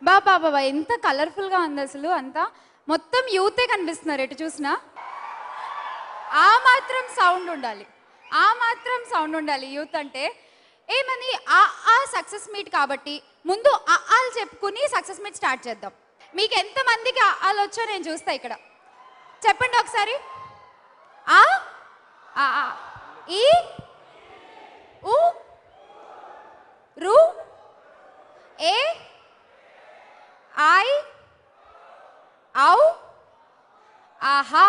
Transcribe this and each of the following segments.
బాబా బాబా ఎంత కలర్ఫుల్గా ఉంది అసలు. అంతా మొత్తం యూతే కనిపిస్తున్నారు ఎటు చూసినా. ఆ మాత్రం సౌండ్ ఉండాలి, ఆ మాత్రం సౌండ్ ఉండాలి యూత్ అంటే. ఏమని ఆ సక్సెస్ మీట్ కాబట్టి ముందు ఆలు చెప్పుకుని సక్సెస్ మీట్ స్టార్ట్ చేద్దాం. మీకు ఎంతమందికి ఆలు వచ్చో నేను చూస్తా ఇక్కడ. చెప్పండి ఒకసారి. ఆ ఈ ఉ రు ఏ ఐ ఔ ఆహా.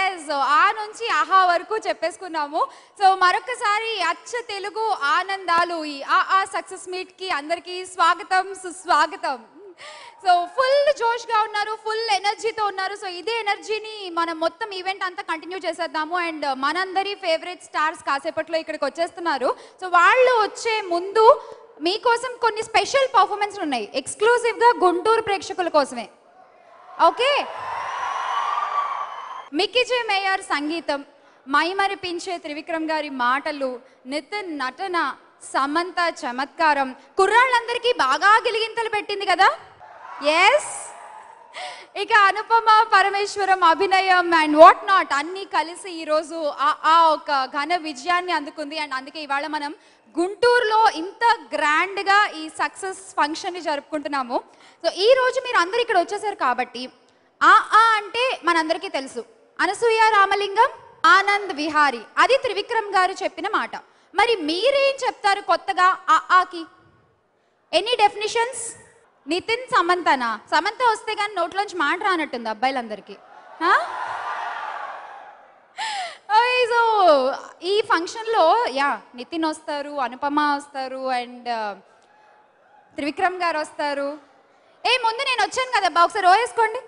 ఎస్, ఆ నుంచి ఆహా వరకు చెప్పేసుకున్నాము. సో మరొకసారి అచ్చ తెలుగు ఆనందాలు ఈ ఆ సక్సెస్ మీట్కి అందరికీ స్వాగతం, సుస్వాగతం. సో ఫుల్ జోష్గా ఉన్నారు, ఫుల్ ఎనర్జీతో ఉన్నారు. సో ఇదే ఎనర్జీని మనం మొత్తం ఈవెంట్ అంతా కంటిన్యూ చేసేద్దాము. అండ్ మనందరి ఫేవరెట్ స్టార్స్ కాసేపట్లో ఇక్కడికి వచ్చేస్తున్నారు. సో వాళ్ళు వచ్చే ముందు మీకోసం కొన్ని స్పెషల్ పర్ఫార్మెన్స్ ఉన్నాయి, ఎక్స్క్లూజివ్గా గుంటూరు ప్రేక్షకుల కోసమే. ఓకే, మిక్కీ మేయర్ సంగీతం, మైమరిపించే త్రివిక్రమ్ గారి మాటలు, నితిన్ నటన, సమంత చమత్కారం కుర్రాళ్ళందరికీ బాగా గిలిగింతలు పెట్టింది కదా. ఎస్, ఇక అనుపమ పరమేశ్వరం అభినయం అండ్ వాట్ నాట్ అన్నీ కలిసి ఈరోజు ఒక ఘన విజయాన్ని అందుకుంది. అండ్ అందుకే ఇవాళ మనం గుంటూరులో ఇంత గ్రాండ్గా ఈ సక్సెస్ ఫంక్షన్ని జరుపుకుంటున్నాము. సో ఈరోజు మీరు అందరు ఇక్కడ వచ్చేసారు కాబట్టి అంటే మనందరికీ తెలుసు, అనసూయ రామలింగం, ఆనంద్ విహారీ, అది త్రివిక్రమ్ గారు చెప్పిన మాట. మరి మీరేం చెప్తారు కొత్తగా ఆకి? Any definitions? నితిన్ సమంతనా? సమంత వస్తే కానీ నోట్లోంచి మాట రానట్టుంది అబ్బాయిలందరికీ. సో ఈ ఫంక్షన్లో నితిన్ వస్తారు, అనుపమ వస్తారు, అండ్ త్రివిక్రమ్ గారు వస్తారు. ముందు నేను వచ్చాను కదా, ఒకసారి వేసుకోండి.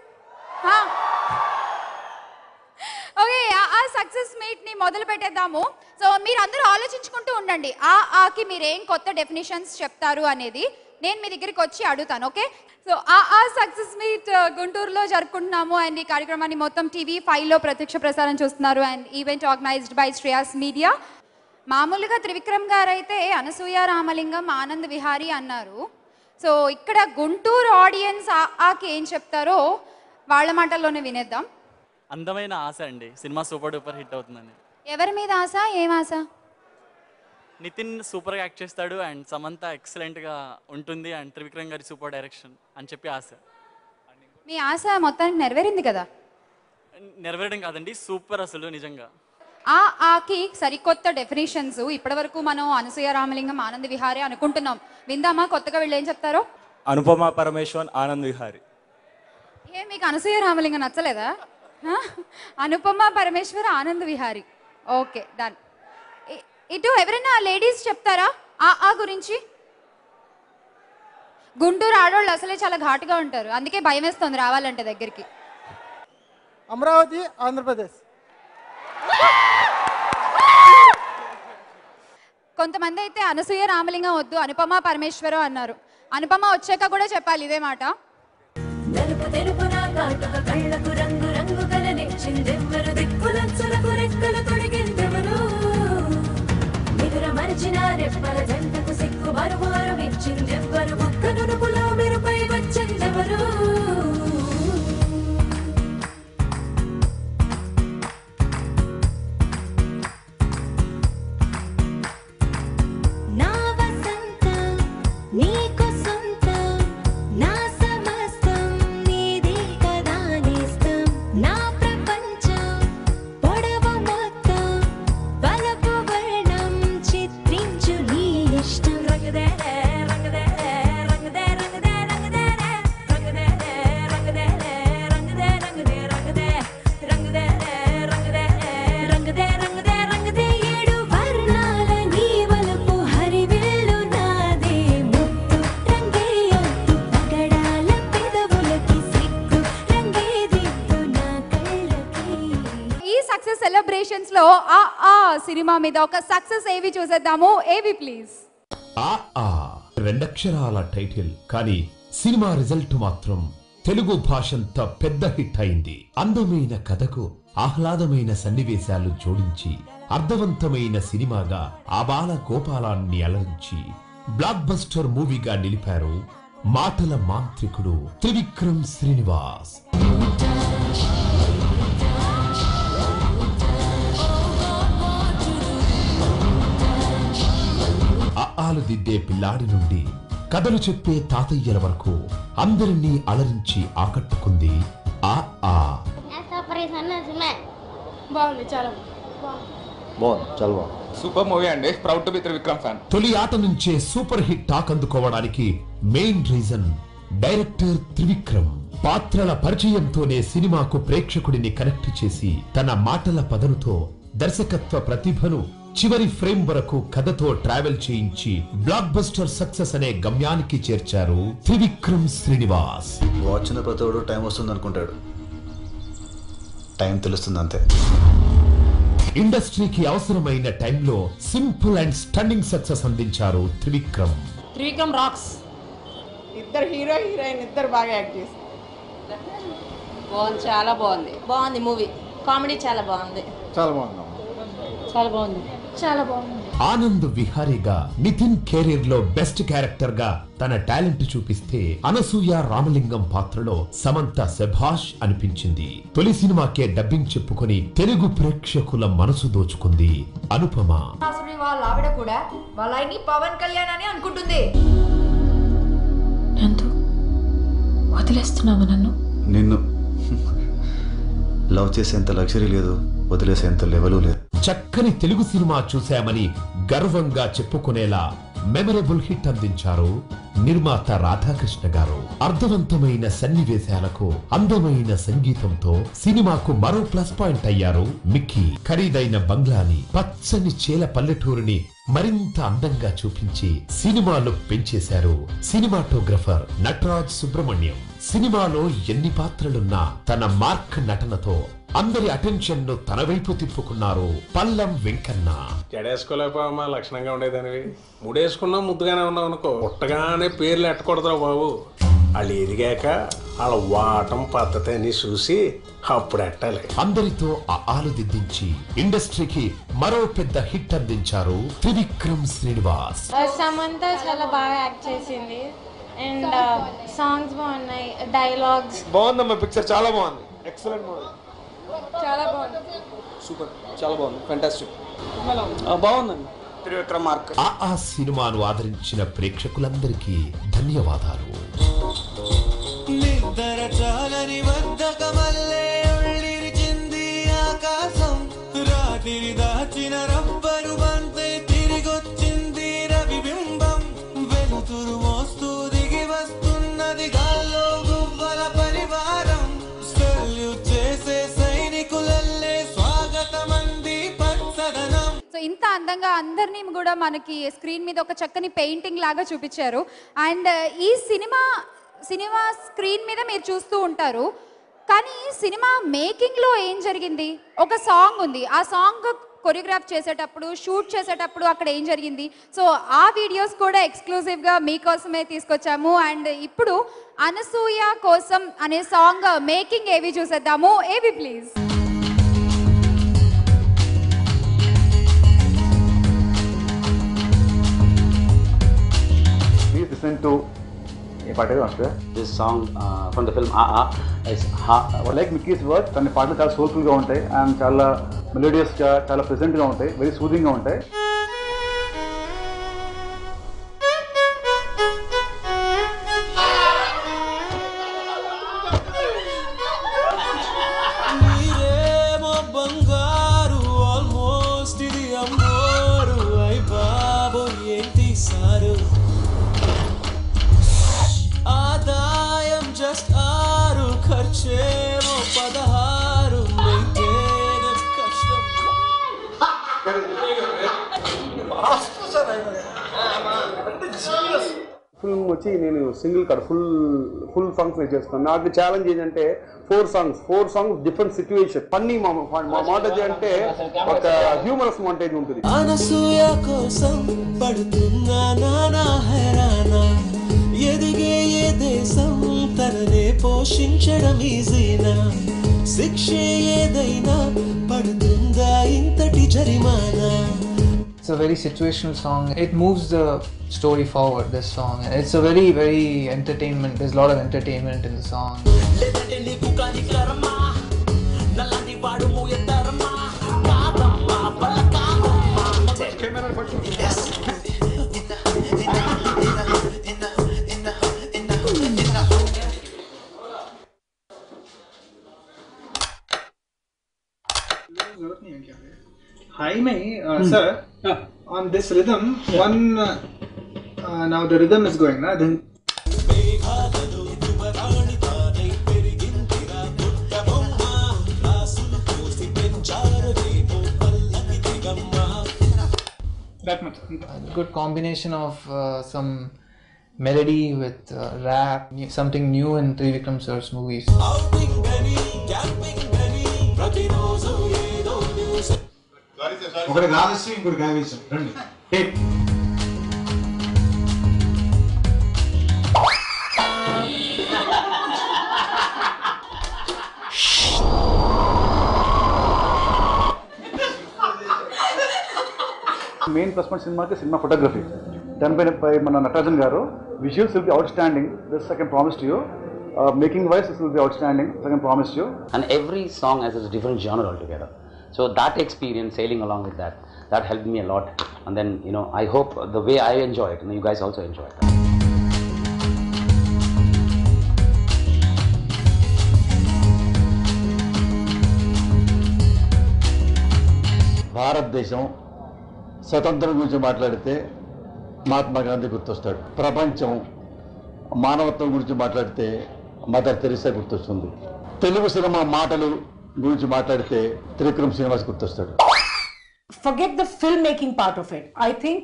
ఓకే, ఆ సక్సెస్ మీట్ని మొదలు పెట్టేద్దాము. సో మీరు అందరూ ఆలోచించుకుంటూ ఉండండి ఆకి మీరు ఏం కొత్త డెఫినేషన్స్ చెప్తారు అనేది. నేను మీ దగ్గరికి వచ్చి అడుగుతాను. ఓకే, సో ఆ సక్సెస్ మీట్ గుంటూరులో జరుపుకుంటున్నాము. అండ్ ఈ కార్యక్రమాన్ని మొత్తం TV5లో ప్రత్యక్ష ప్రసారం చూస్తున్నారు. And event organised by Shreyas media. మామూలుగా త్రివిక్రమ్ గారు అయితే అనసూయ రామలింగం, ఆనంద్ విహారీ అన్నారు. సో ఇక్కడ గుంటూరు ఆడియన్స్ ఆకి ఏం చెప్తారో వాళ్ళ మాటల్లోనే వినేద్దాం. అందమైన ఆశ అండి, సినిమా సూపర్ డూపర్ హిట్ అవుతుందని. ఎవరి మీద ఆశ? ఏం ఆశ? నితిన్ సూపర్గా యాక్ట్ చేస్తాడు అండ్ సమంత ఎక్సలెంట్గా ఉంటుంది అండ్ త్రివిక్రమ్ గారి సూపర్ డైరెక్షన్ అని చెప్పి ఆశ. మీ ఆశ మొత్తానికి నెరవేరింది కదా? నెరవేరడం కాదండి, సూపర్ అసలు నిజంగా. ఆకి సరికొత్త డెఫినేషన్స్ ఇప్పటి వరకు మనం అనసూయ రామలింగం, ఆనంద్ విహారీ అనుకుంటున్నాం. విందామా కొత్తగా వీళ్ళు ఏం చెప్తారో? అనుపమ పరమేశ్వర్, ఆనంద్ విహారీ. మీకు అనసూయ రామలింగం నచ్చలేదా? అనుపమ పరమేశ్వర్, ఆనంద్ విహారీ. Okay, done. ఇటు ఎవరైనా లేడీస్ చెప్తారా ఆ గురించి? గుంటూరు ఆడవాళ్ళు అసలే చాలా ఘాటుగా ఉంటారు, అందుకే భయం వేస్తుంది రావాలంటే దగ్గరికి. అమరావతి, ఆంధ్రప్రదేశ్. కొంతమంది అయితే అనసూయ రామలింగం వద్దు, అనుపమ పరమేశ్వరం అన్నారు. అనుపమ వచ్చాక కూడా చెప్పాలి ఇదే మాట. సెలబ్రేషన్స్ లో సినిమా మీద ఒక సక్సెస్ ఏవి చూసేద్దాము. ఏవి ప్లీజ్? రెండక్షరాల టైటిల్ కానీ సినిమా రిజల్ట్ మాత్రం తెలుగు భాషంతా పెద్ద హిట్ అయింది. అందమైన కథకు ఆహ్లాదమైన సన్నివేశాలు జోడించి అర్థవంతమైన సినిమాగా ఆబాల గోపాలాన్ని అలరించి బ్లాక్ బస్టర్ మూవీగా నిలిపారు మాటల మాంత్రికుడు త్రివిక్రమ్ శ్రీనివాస్. ఆలు దిద్దే పిల్లాడి నుండి కథలు చెప్పే తాతయ్యల వరకు అందరినీ అలరించి ఆకట్టుకుంది ఆ. బాగుంది, చాలా బాగుంది. సూపర్ మూవీ అండి. Proud to be Trivikram fan. తొలి ఆట నుంచే సూపర్ హిట్ టాక్ అందుకోవడానికి మెయిన్ రీజన్ డైరెక్టర్ త్రివిక్రమ్. పాత్రల పరిచయంతోనే సినిమాకు ప్రేక్షకుడిని కనెక్ట్ చేసి తన మాటల పదనుతో దర్శకత్వ ప్రతిభను చివరి ఫ్రేమ్ వరకు కథతో ట్రావెల్ చేయించి బ్లాక్ బస్టర్ సక్సెస్ అనే గమ్యానికి చేర్చారు త్రివిక్రమ్ శ్రీనివాస్. వచ్చిన ప్రతోడు టైం వస్తుంది అనుకుంటాడు, టైం తెలుస్తుంది అంతే. ఇండస్ట్రీకి అవసరమైన టైంలో సింపుల్ అండ్ స్టన్నింగ్ సక్సెస్ అందించారు త్రివిక్రమ్. త్రివిక్రమ్ రాక్స్. ఇద్దరు హీరో హీరోయిన్ ఇద్దరు బాగా యాక్ట్ చేస్తారు. బాగుంది, చాలా బాగుంది మూవీ. కామెడీ చాలా బాగుంది. ఆనంద్ విహారీగా నితిన్ కెరీర్ లో బెస్ట్ క్యారెక్టర్ గా తన టాలెంట్ చూపిస్తే అనసూయ రామలింగం పాత్రలో సమంత శభాష్ అనిపించింది. తొలి సినిమాకే డబ్బింగ్ చెప్పుకొని తెలుగు ప్రేక్షకుల మనసు దోచుకుంది అనుపమ. వాళ్ళ ఆవిడ కూడా వాళ్ళ ఆయన్ని పవన్ కళ్యాణ్ అని అనుకుంటుంది. వదిలేస్తున్నావు నన్ను? నిన్ను లవ్ చేసేంత లగ్జరీ లేదు, వదిలేసేంత లెవెలు లేదు. చక్కని తెలుగు సినిమా చూశామని గర్వంగా చెప్పుకునేలా మెమరబుల్ హిట్ అందించారు నిర్మాత రాధాకృష్ణ గారు. అర్థవంతమైన సన్నివేశాలకు అందమైన సంగీతంతో సినిమాకు మరో ప్లస్ పాయింట్ అయ్యారు మిక్కీ. ఖరీదైన బంగ్లాని, పచ్చని చేల పల్లెటూరుని మరింత అందంగా చూపించి సినిమాలో పెంచేశారు సినిమాటోగ్రఫర్ నటరాజ్ సుబ్రహ్మణ్యం. సినిమాలో ఎన్ని పాత్రలున్నా తన మార్క్ నటనతో అందరి అటెన్షన్ ను తన వైపు తిప్పుకున్నారు పల్లం వెంకన్న. జడేసుకోలేకపోవమ్మా, లక్షణంగా ఉండేదానివి. ముడేసుకున్నా ముద్దుగానే ఉన్నావు అనుకో, పుట్టగానే పేర్లు ఎట్టకూడదురా బాబు. వాళ్ళు ఎదిగాక వాళ్ళ వాటం పద్ధతి అని చూసి అప్పుడు ఎట్టాలి. అందరితో ఆలు దిద్దించి ఇండస్ట్రీకి మరో పెద్ద హిట్ అందించారు త్రివిక్రమ్ శ్రీనివాస్. సమంత చాలా బాగా యాక్ట్ చేసింది అండ్ సాంగ్స్ బాగున్నాయి, డైలాగ్స్ బాగుందమ్మా. పిక్చర్ చాలా బాగుంది. Excellent movie. చాలా బాగుంది. సూపర్, చాలా బాగుంది. ఫెంటాస్టిక్. బాగుందండి. త్రివిక్రమ్ మార్క్. ఆ సినిమాను ఆదరించిన ప్రేక్షకులందరికీ ధన్యవాదాలు. నిద్ర చాలని వద్దకమల్లే ఉళ్ళిరిచింది ఆకాశం, రాత్రి దాచిన రబ్బరు బంతే తిరిగొచ్చింది రవిబింబం, వెలుతురు మోస్తూ దిగి వస్తున్నది గాల్లో గువ్వల పరివారం, సెల్యూట్ చేసే సైనికులల్లే స్వాగతమంది పచ్చదనం. సో ఇంత అందంగా అందరినీ కూడా మనకి స్క్రీన్ మీద ఒక చక్కని పెయింటింగ్ లాగా చూపించారు. అండ్ ఈ సినిమా స్క్రీన్ మీద మీరు చూస్తూ ఉంటారు, కానీ సినిమా మేకింగ్లో ఏం జరిగింది? ఒక సాంగ్ ఉంది, ఆ సాంగ్ కొరియోగ్రాఫ్ చేసేటప్పుడు, షూట్ చేసేటప్పుడు అక్కడ ఏం జరిగింది? సో ఆ వీడియోస్ కూడా ఎక్స్క్లూజివ్గా మీకోసమే తీసుకొచ్చాము. అండ్ ఇప్పుడు అనసూయ కోసం అనే సాంగ్ మేకింగ్ ఏవి చూసేద్దాము. ఏవి please. Please listen to this song from the film is like Mickey's words. తన పాటలు చాలా సోల్ఫుల్గా ఉంటాయి అండ్ చాలా మెలోడియస్గా, చాలా ప్రెజెంట్గా ఉంటాయి, వెరీ సూదింగ్గా ఉంటాయి. బంగారు ఆల్మోస్ట్ ఇది అమ్మోరు, అయ్ బాబు ఏంటి సారు, ఆదాయం జస్ట్ 6, ఖర్చేమో 16, మెయింటెనెన్స్ కష్టం. ఫిల్మ్ వచ్చి నేను సింగిల్ కార్డ్ ఫుల్ సాంగ్స్ చేస్తాను. నాకు ఛాలెంజ్ ఏంటంటే 4 songs different situation. Funny montage అంటే ఒక హ్యూమరస్ మాంటేజ్ ఉంటుంది. అనసూయ కోసం పడుతున్నా నానా హైరానా, ఎదిగే ఏ దేశం తననే పోషించడం ఈజీనా, శిక్ష ఏదైనా పడుతుందా ఇంతటి జరిమానా, It's a very situational song. It moves the story forward, this song. It's a very, very entertainment. There's a lot of entertainment in the song. Hi, sir. On this rhythm, now the rhythm is going, na? Then that much. Good combination of some melody with rap, something new in Trivikram sir's movies. ఒకటి కావేసి ఇంకోటి కావేసి రండి main plus point cinema photography done by మన నటరాజన్ గారు. Visuals will be out standing. This I can promise to you. Making wise, this will be outstanding. I can promise you. And every song has a different genre altogether. So that experience, sailing along with that helped me a lot. And then, I hope the way I enjoy it, you guys also enjoy it. భారతదేశం స్వతంత్రం గురించి మాట్లాడితే మహాత్మా గాంధీ గుర్తొస్తాడు. ప్రపంచం మానవత్వం గురించి మాట్లాడితే mother Teresa గుర్తొస్తుంది. Telugu cinema మాటలు గురించి మాట్లాడితే త్రివిక్రమ్ శ్రీనివాస్ గుర్తొస్తాడు. Forget the filmmaking part of it. I think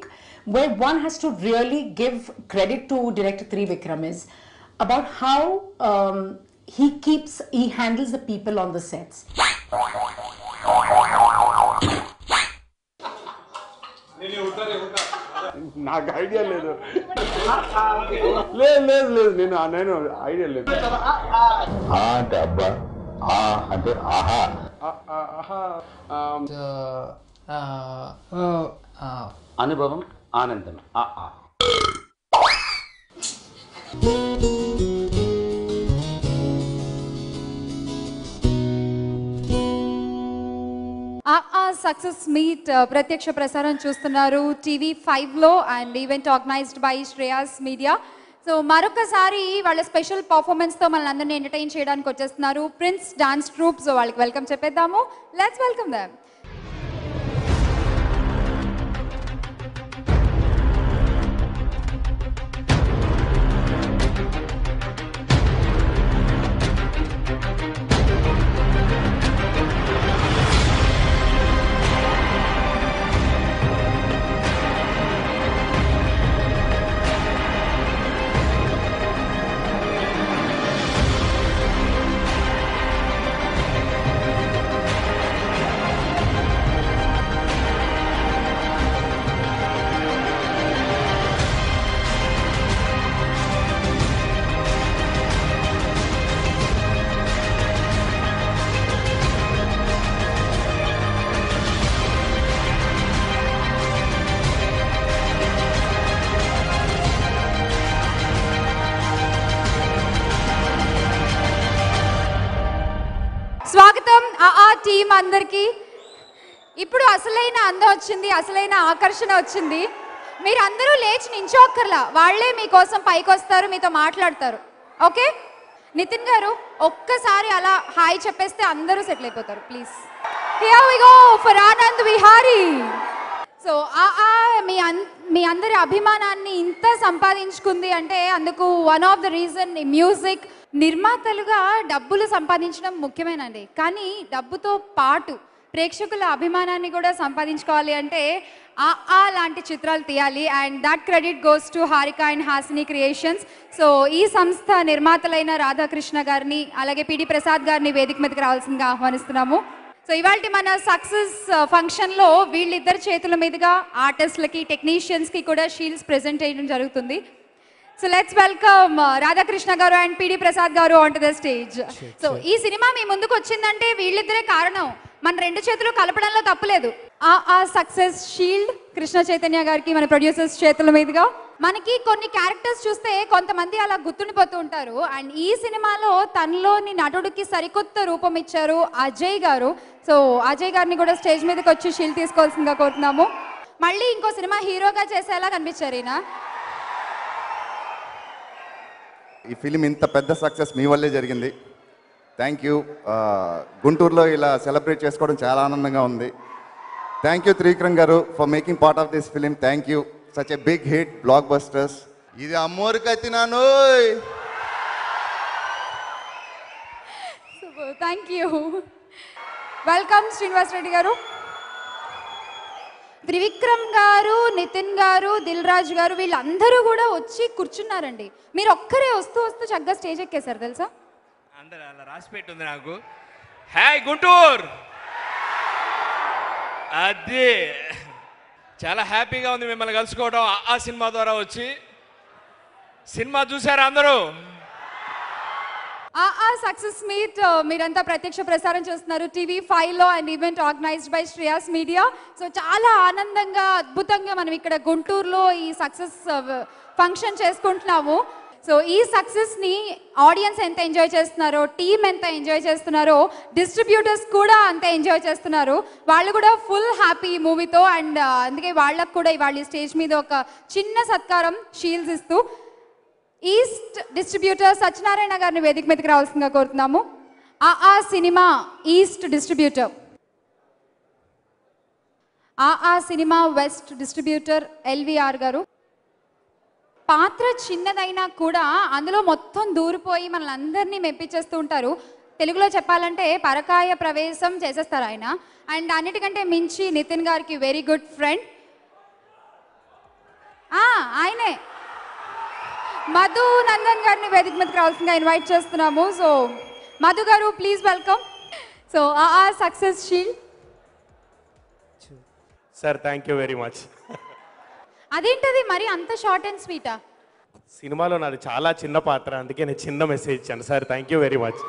where one has to really give credit to director Trivikram is about how he handles the people on the sets. నాకు idea లేదు లేదు లేదు లేదు నేను ఐడియా లేదు. అంటే అబ్బా, అంటే ఆహా, అనుభవం ఆనందం. సక్సెస్ మీట్ ప్రత్యక్ష ప్రసారం చూస్తున్నారు TV5లో and event organised by Shreyas media. So మరొకసారి వాళ్ళ స్పెషల్ పర్ఫార్మెన్స్తో మనల్ని అందరినీ ఎంటర్టైన్ చేయడానికి వచ్చేస్తున్నారు ప్రిన్స్ డాన్స్ ట్రూప్. సో వాళ్ళకి వెల్కమ్ చెప్పేద్దాము. Let's welcome them. స్వాగతం టీం అందరికీ. ఇప్పుడు అసలైన అందం వచ్చింది, అసలైన ఆకర్షణ వచ్చింది. మీరు అందరూ లేచి నించోక్కర్లా, వాళ్ళే మీకోసం పైకి వస్తారు, మీతో మాట్లాడతారు. ఓకే నితిన్ గారు ఒక్కసారి అలా హాయ్ చెప్పేస్తే అందరూ సెటిల్ అయిపోతారు please. Here we go for Anand Vihari. So మీ అందరి అభిమానాన్ని ఇంత సంపాదించుకుంది అంటే అందుకు one of the reason music. నిర్మాతలుగా డబ్బులు సంపాదించడం ముఖ్యమేనండి, కానీ డబ్బుతో పాటు ప్రేక్షకుల అభిమానాన్ని కూడా సంపాదించుకోవాలి అంటే లాంటి చిత్రాలు తీయాలి. And that credit goes to Harika and Hasini creations. So ఈ సంస్థ నిర్మాతలైన రాధాకృష్ణ గారిని అలాగే పిడి ప్రసాద్ గారిని వేదిక మీదకి రావాల్సిందిగా ఆహ్వానిస్తున్నాము. సో ఇవాళ మన సక్సెస్ ఫంక్షన్లో వీళ్ళిద్దరి చేతుల మీదుగా ఆర్టిస్టులకి టెక్నీషియన్స్కి కూడా షీల్డ్స్ ప్రెజెంట్ చేయడం జరుగుతుంది. సో లెట్స్ వెల్కమ్ రాధాకృష్ణ గారు అండ్ పిడి ప్రసాద్ గారు on to the stage. So ఈ సినిమా మీ ముందుకు వచ్చిందంటే వీళ్ళిద్దరే కారణం. మన రెండు చేతులు కలపడంలో తప్పులేదు. సక్సెస్ షీల్డ్ కృష్ణ చైతన్య గారికి మన ప్రొడ్యూసర్స్ చేతుల మీదుగా. మనకి కొన్ని క్యారెక్టర్స్ చూస్తే కొంతమంది అలా గుర్తుండిపోతూ ఉంటారు. అండ్ ఈ సినిమాలో తనలోని నటుడికి సరికొత్త రూపం ఇచ్చారు అజయ్ గారు. సో అజయ్ గారిని కూడా స్టేజ్ మీదకి వచ్చి షీల్డ్ తీసుకోవాల్సిందిగా కోరుతున్నాము. మళ్ళీ ఇంకో సినిమా హీరోగా చేసేలా కనిపించారు ఈయన. ఈ ఫిలిం ఇంత పెద్ద సక్సెస్ మీ వల్లే జరిగింది. Thank you. గుంటూరులో ఇలా సెలబ్రేట్ చేసుకోవడం చాలా ఆనందంగా ఉంది. Thank you Trivikram garu for making part of this film. Thank you. Such a big hit, blockbusters. ఇది అమ్మోరికైతేనాను. Thank you. Welcome Srinivas Reddy garu. Trivikram గారు, నితిన్ గారు, దిల్ రాజు గారు వీళ్ళందరూ కూడా వచ్చి కూర్చున్నారండి. మీరు ఒక్కరే వస్తూ వస్తూ చక్కగా స్టేజ్ ఎక్కేశారు తెలుసా? అందరూ అలా రాసి పెట్టుంది నాకు. హాయ్ గుంటూరు, అది చాలా హ్యాపీగా ఉంది మిమ్మల్ని కలుసుకోవడం. ఆ సినిమా ద్వారా వచ్చి సినిమా చూసారా అందరూ? సక్సెస్ మీట్ మీరంతా ప్రత్యక్ష ప్రసారం చేస్తున్నారు TV5లో and event organised by Shreyas media. So చాలా ఆనందంగా అద్భుతంగా మనం ఇక్కడ గుంటూరులో ఈ సక్సెస్ ఫంక్షన్ చేసుకుంటున్నాము. సో ఈ సక్సెస్ని ఆడియన్స్ ఎంత ఎంజాయ్ చేస్తున్నారో, టీమ్ ఎంత ఎంజాయ్ చేస్తున్నారో, డిస్ట్రిబ్యూటర్స్ కూడా అంత ఎంజాయ్ చేస్తున్నారు. వాళ్ళు కూడా ఫుల్ హ్యాపీ మూవీతో. అండ్ అందుకే వాళ్ళకు కూడా ఇవాళ స్టేజ్ మీద ఒక చిన్న సత్కారం షీల్డ్స్ ఇస్తూ ఈస్ట్ డిస్ట్రిబ్యూటర్ సత్యనారాయణ గారిని వేదిక మీదకి రావాల్సిందిగా కోరుతున్నాము. ఆ సినిమా ఈస్ట్ డిస్ట్రిబ్యూటర్, ఆ సినిమా వెస్ట్ డిస్ట్రిబ్యూటర్ LVR గారు. పాత్ర చిన్నదైనా కూడా అందులో మొత్తం దూరిపోయి మనల్ని అందరినీ మెప్పించేస్తూ ఉంటారు. తెలుగులో చెప్పాలంటే పరకాయ ప్రవేశం చేసేస్తారు ఆయన. అండ్ అన్నిటికంటే మించి నితిన్ గారికి వెరీ గుడ్ ఫ్రెండ్ ఆయనే. మధు నందన్ గారిని వేదిక మీదకి రావాల్సిందిగా ఇన్వైట్ చేస్తున్నాము. సో మధు గారు ప్లీజ్ వెల్కమ్. సో ఆ success shield. Sir thank you very much. అదేంటది మరి అంత షార్ట్ అండ్ స్వీటా? సినిమాలో నాది చాలా చిన్న పాత్ర, అందుకే నేను చిన్న మెసేజ్ ఇచ్చాను sir. Thank you very much.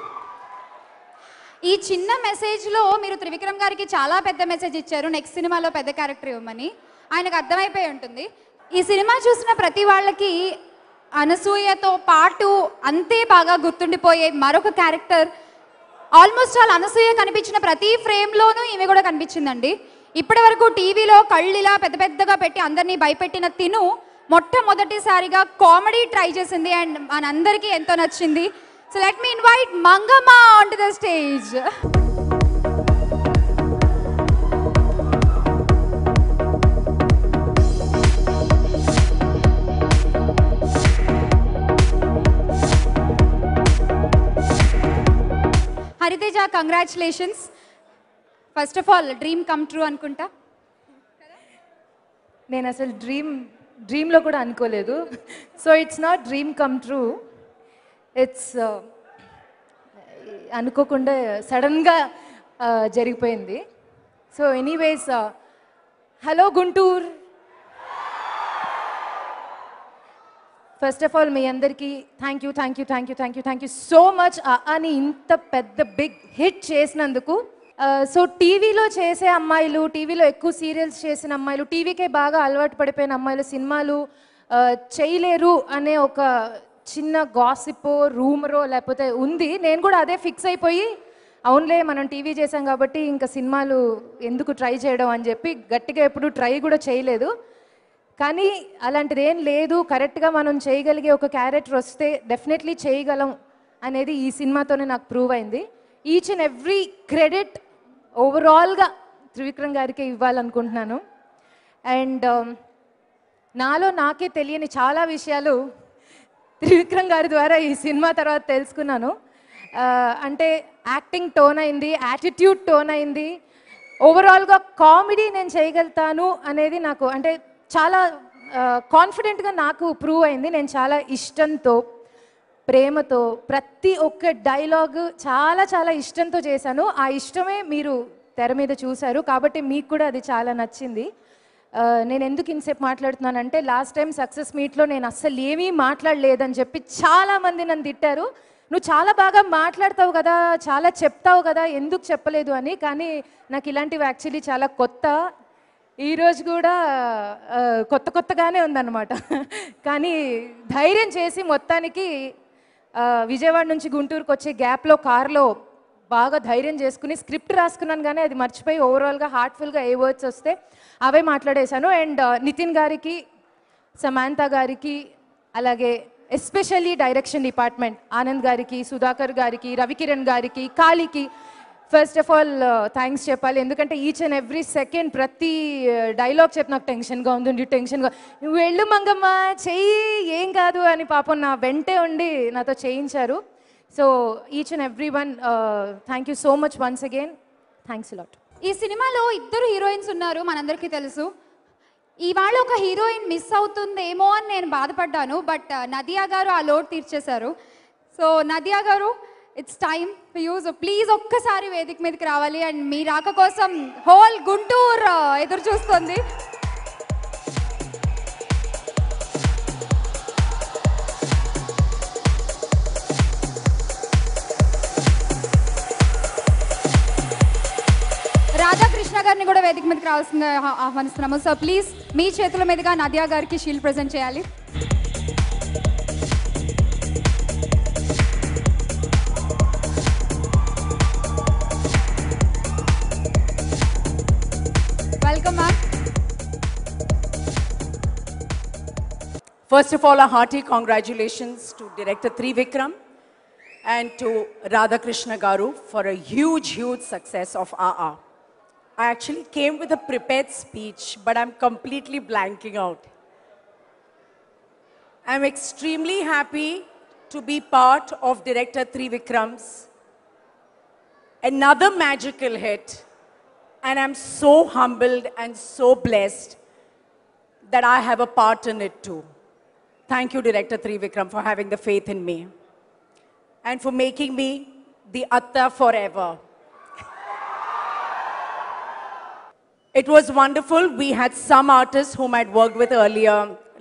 ఈ చిన్న మెసేజ్లో మీరు త్రివిక్రమ్ గారికి చాలా పెద్ద మెసేజ్ ఇచ్చారు, నెక్స్ట్ సినిమాలో పెద్ద క్యారెక్టర్ ఇవ్వమని. ఆయనకు అర్థమైపోయి ఉంటుంది. ఈ సినిమా చూసిన ప్రతి వాళ్ళకి అనసూయతో పాటు అంతే బాగా గుర్తుండిపోయే మరొక క్యారెక్టర్, ఆల్మోస్ట్ ఆల్ అనసూయ కనిపించిన ప్రతి ఫ్రేమ్లోనూ ఈమె కూడా కనిపించిందండి. ఇప్పటి వరకు టీవీలో కళ్ళిలా పెద్ద పెద్దగా పెట్టి అందరినీ భయపెట్టిన తిను మొట్టమొదటిసారిగా కామెడీ ట్రై చేసింది అండ్ మనందరికీ ఎంతో నచ్చింది. So let me invite Mangamma on to the stage. Hariteja congratulations. First of all dream come true అనుకుంటా. నేను అసలు డ్రీమ్లో కూడా అనుకోలేదు. So it's not dream come true, it's అనుకోకుండా సడన్గా జరిగిపోయింది. So anyways, hello Guntur. First of all మీ అందరికీ థ్యాంక్ యూ సో మచ్ అని ఇంత పెద్ద బిగ్ హిట్ చేసినందుకు. సో టీవీలో చేసే అమ్మాయిలు, టీవీలో ఎక్కువ సీరియల్స్ చేసిన అమ్మాయిలు, టీవీకే బాగా అలవాటు పడిపోయిన అమ్మాయిలు సినిమాలు చేయలేరు అనే ఒక చిన్న గాసిపో రూమరో లేకపోతే ఉంది. నేను కూడా అదే ఫిక్స్ అయిపోయి అవునులే మనం టీవీ చేసాం కాబట్టి ఇంకా సినిమాలు ఎందుకు ట్రై చేయడం అని చెప్పి గట్టిగా ఎప్పుడు ట్రై కూడా చేయలేదు. కానీ అలాంటిది ఏం లేదు, కరెక్ట్గా మనం చేయగలిగే ఒక క్యారెక్టర్ వస్తే డెఫినెట్లీ చేయగలం అనేది ఈ సినిమాతోనే నాకు ప్రూవ్ అయింది. ఈచ్ అండ్ ఎవ్రీ క్రెడిట్ ఓవరాల్గా త్రివిక్రమ్ గారికి ఇవ్వాలనుకుంటున్నాను. అండ్ నాలో నాకే తెలియని చాలా విషయాలు త్రివిక్రమ్ గారి ద్వారా ఈ సినిమా తర్వాత తెలుసుకున్నాను. అంటే యాక్టింగ్ టోన్ అయింది, యాటిట్యూడ్ టోన్ అయింది, ఓవరాల్గా కామెడీ నేను చేయగలుగుతాను అనేది నాకు అంటే చాలా కాన్ఫిడెంట్గా నాకు ప్రూవ్ అయింది. నేను చాలా ఇష్టంతో, ప్రేమతో ప్రతి ఒక్క డైలాగ్ చాలా చాలా ఇష్టంతో చేశాను. ఆ ఇష్టమే మీరు తెర మీద చూశారు కాబట్టి మీకు కూడా అది చాలా నచ్చింది. నేను ఎందుకు ఇన్సేపు మాట్లాడుతున్నానంటే లాస్ట్ టైం సక్సెస్ మీట్లో నేను అస్సలు ఏమీ మాట్లాడలేదని చెప్పి చాలామంది నన్ను తిట్టారు. నువ్వు చాలా బాగా మాట్లాడతావు కదా, చాలా చెప్తావు కదా, ఎందుకు చెప్పలేదు అని. కానీ నాకు ఇలాంటివి యాక్చువల్లీ చాలా కొత్త. ఈరోజు కూడా కొత్తగానే ఉందన్నమాట. కానీ ధైర్యం చేసి మొత్తానికి విజయవాడ నుంచి గుంటూరుకు వచ్చే గ్యాప్లో కార్లో బాగా ధైర్యం చేసుకుని స్క్రిప్ట్ రాసుకున్నాను, కానీ అది మర్చిపోయి ఓవరాల్గా హార్ట్ఫుల్గా ఏ వర్డ్స్ వస్తే అవే మాట్లాడేశాను. అండ్ నితిన్ గారికి, సమాంత గారికి, అలాగే ఎస్పెషల్లీ డైరెక్షన్ డిపార్ట్మెంట్ ఆనంద్ గారికి, సుధాకర్ గారికి, రవికిరణ్ గారికి, కాళీకి ఫస్ట్ ఆఫ్ ఆల్ థ్యాంక్స్ చెప్పాలి. ఎందుకంటే ఈచ్ అండ్ ఎవ్రీ సెకండ్ ప్రతి డైలాగ్ చెప్పి నాకు టెన్షన్గా ఉంది, టెన్షన్గా నువ్వు వెళ్ళు మంగమ్మ చెయ్యి ఏం కాదు అని పాపం నా వెంటే ఉండి నాతో చేయించారు. So each and every one thank you so much once again. Thanks lot. ఈ సినిమాలో ఇద్దరు హీరోయిన్స్ ఉన్నారు, మనందరికీ తెలుసు. ఇవాళ ఒక హీరోయిన్ మిస్ అవుతుందేమో అని నేను బాధపడ్డాను, బట్ నదియా గారు ఆ లోటు తీర్చేశారు. సో నదియా గారు, it's time for you. So please ఒక్కసారి వేదిక మీదకి రావాలి. అండ్ మీ రాక కోసం హోల్ గుంటూరు ఎదురు చూస్తుంది. రాధాకృష్ణ గారిని కూడా వేదిక మీదకి రావాల్సిందిగా ఆహ్వానిస్తున్నాము. సో ప్లీజ్ మీ చేతుల మీదుగా నదియా గారికి షీల్డ్ ప్రజెంట్ చేయాలి. Welcome ma'am. First of all, a hearty congratulations to Director Trivikram and to Radhakrishna Garu for a huge success of AA. I actually came with a prepared speech, but I'm completely blanking out. I'm extremely happy to be part of Director Trivikram's another magical hit, and I'm so humbled and so blessed that I have a part in it too. Thank you, Director Trivikram, for having the faith in me and for making me the Atta forever. It was wonderful. We had some artists whom I'd worked with earlier,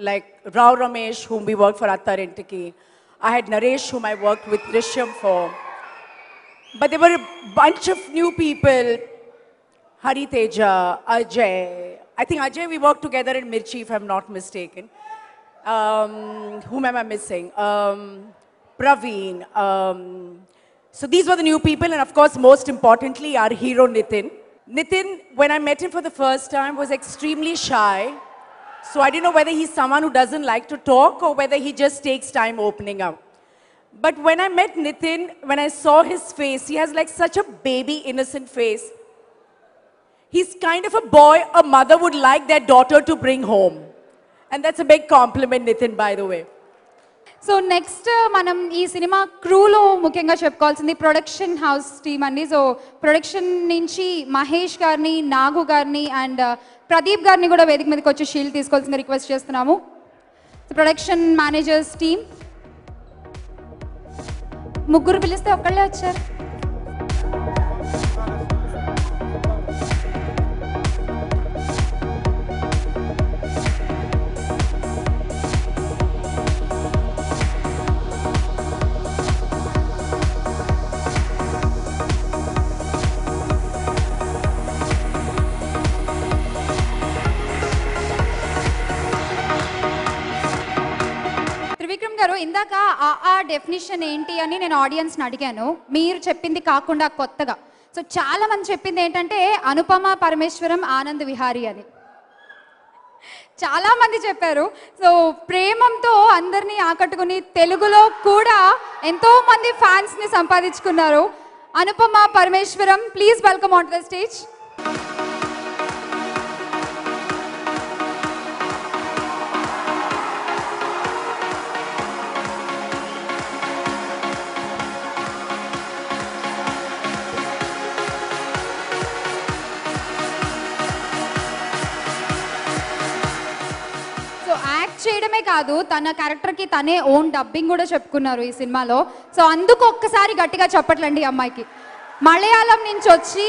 like Rao Ramesh, whom we worked for Atta Rentiki. I had Naresh, whom I worked with Drishyam for. But there were a bunch of new people. Hari Teja, Ajay. I think Ajay, we worked together in Mirchi, if I'm not mistaken. Whom am I missing? Praveen. So these were the new people, and of course, most importantly, our hero Nitin. Nitin, when I met him for the first time, was extremely shy. So I didn't know whether he's someone who doesn't like to talk or whether he just takes time opening up. But when I met Nitin, when I saw his face, he has like such a baby, innocent face. He's kind of a boy a mother would like their daughter to bring home. And that's a big compliment, Nitin, by the way. So next మనం ఈ cinema క్రూలో ముఖ్యంగా చెప్పుకోవాల్సింది production house team అండి. So production నుంచి మహేష్ గారిని, నాగు గారిని and Pradeep గారిని కూడా వేదిక మీదకి వచ్చి షీల్డ్ తీసుకోవాల్సిందిగా రిక్వెస్ట్ చేస్తున్నాము. ప్రొడక్షన్ మేనేజర్స్ టీమ్ ముగ్గురు పిలిస్తే ఒక్కళ్ళే వచ్చారు. త్రివిక్రమ్ గారు, ఇందాక ఆ డెఫినిషన్ ఏంటి అని నేను ఆడియన్స్ని అడిగాను. మీరు చెప్పింది కాకుండా కొత్తగా సో చాలా మంది చెప్పింది ఏంటంటే అనుపమ పరమేశ్వరం ఆనంద్ విహారీ అని చాలా మంది చెప్పారు. సో ప్రేమంతో అందరినీ ఆకట్టుకుని తెలుగులో కూడా ఎంతో మంది ఫ్యాన్స్ ని సంపాదించుకున్నారు. Anupama Parameswaram, please welcome on to the stage. చేయడమే కాదు, తన క్యారెక్టర్కి తనే ఓన్ డబ్బింగ్ కూడా చెప్పుకున్నారు ఈ సినిమాలో. సో అందుకు ఒక్కసారి గట్టిగా చెప్పట్లండి అమ్మాయికి. మలయాళం నుంచి వచ్చి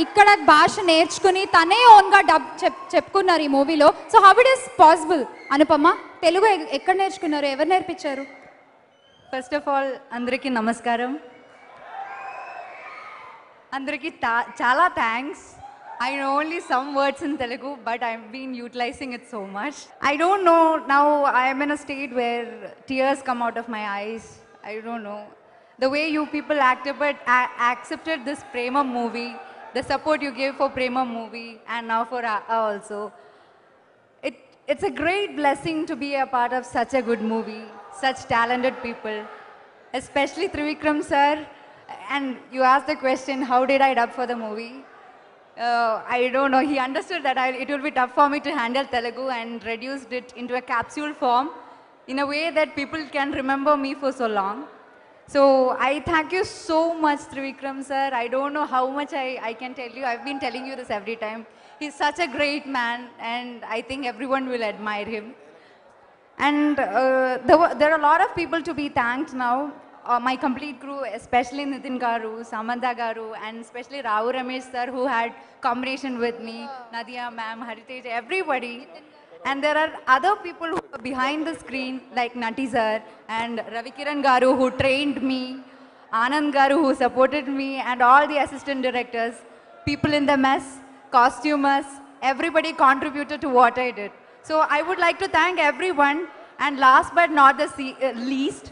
ఇక్కడ భాష నేర్చుకుని తనే ఓన్గా డబ్ చెప్పుకున్నారు ఈ మూవీలో. So how it is possible? Anupama, Telugu ఎక్కడ నేర్చుకున్నారు, ఎవరు నేర్పించారు? ఫస్ట్ ఆఫ్ ఆల్ అందరికీ నమస్కారం. అందరికీ చాలా thanks. I know only some words in Telugu, but I've been utilizing it so much. I don't know, now I am in a state where tears come out of my eyes. I don't know. The way you people accepted this Prema movie, the support you gave for Prema movie, and now for also. It's a great blessing to be a part of such a good movie, such talented people, especially Trivikram sir. And you asked the question, how did I dub for the movie? I don't know, he understood that it will be tough for me to handle Telugu and reduced it into a capsule form in a way that people can remember me for so long. So I thank you so much, Trivikram sir. I don't know how much I can tell you. I've been telling you this every time. He's such a great man, and I think everyone will admire him. And there are a lot of people to be thanked now. My complete crew, especially Nitin Garu, Samantha Garu, and especially Rao Ramesh sir, who had combination with me, Nadia ma'am, Heritage, everybody. And there are other people who are behind the screen, like Nati sir and Ravikiran Garu, who trained me, Anand Garu, who supported me, and all the assistant directors, people in the mess, costumers, everybody contributed to what I did. So I would like to thank everyone, and last but not the least,